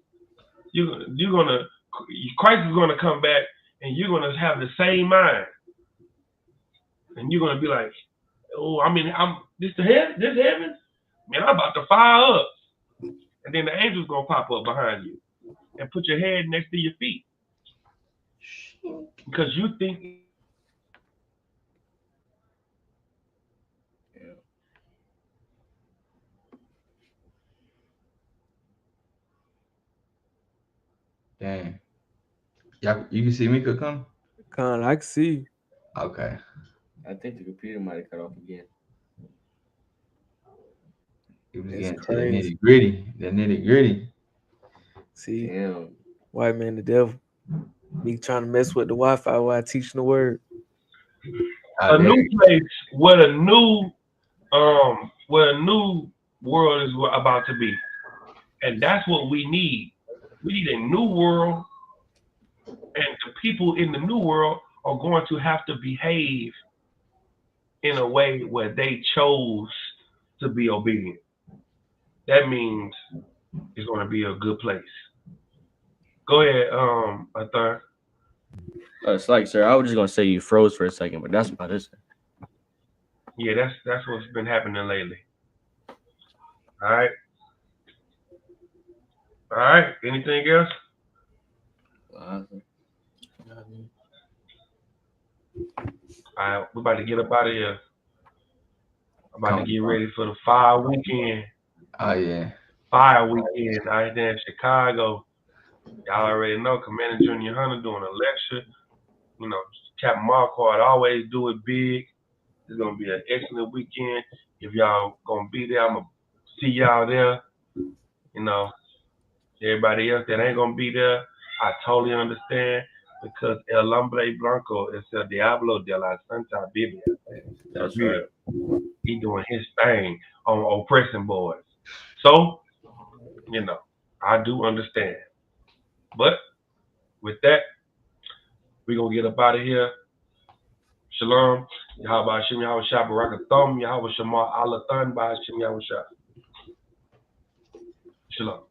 Christ is going to come back and you're going to have the same mind. And you're going to be like, oh, this heaven? Man, I'm about to fire up. And then the angel's going to pop up behind you and put your head next to your feet. Because you think. Dang. Yeah, you can see me, come? I can see. Okay. I think the computer might have cut off again. It was That's getting to crazy. the nitty gritty. See, Damn. white man, the devil. Me trying to mess with the Wi-Fi while teaching the word. A new place where a new world is about to be. And that's what we need. We need a new world, and the people in the new world are going to have to behave in a way where they chose to be obedient. That means it's going to be a good place. Go ahead, Arthur. It's like, sir, I was just gonna say you froze for a second, but that's about it. Yeah, that's what's been happening lately. All right. Anything else? All right, we're about to get up out of here. I'm about to get ready for the fire weekend. Oh yeah. Fire weekend out there in Chicago. Y'all already know Commander Junior Hunter doing a lecture. You know, Captain Marquardt always do it big. It's gonna be an excellent weekend. If y'all gonna be there, I'm gonna see y'all there. You know, everybody else that ain't gonna be there, I totally understand because El Hombre Blanco is el Diablo de la Santa Biblia. That's right. He doing his thing on oppressing boys. So, you know, I do understand. But with that, we're gonna get up out of here. Shalom. Yahweh Hashem Yahweh Shah Barakatham Yahweh Shema Alathan Ba Hashem Yahweh Shah. Shalom.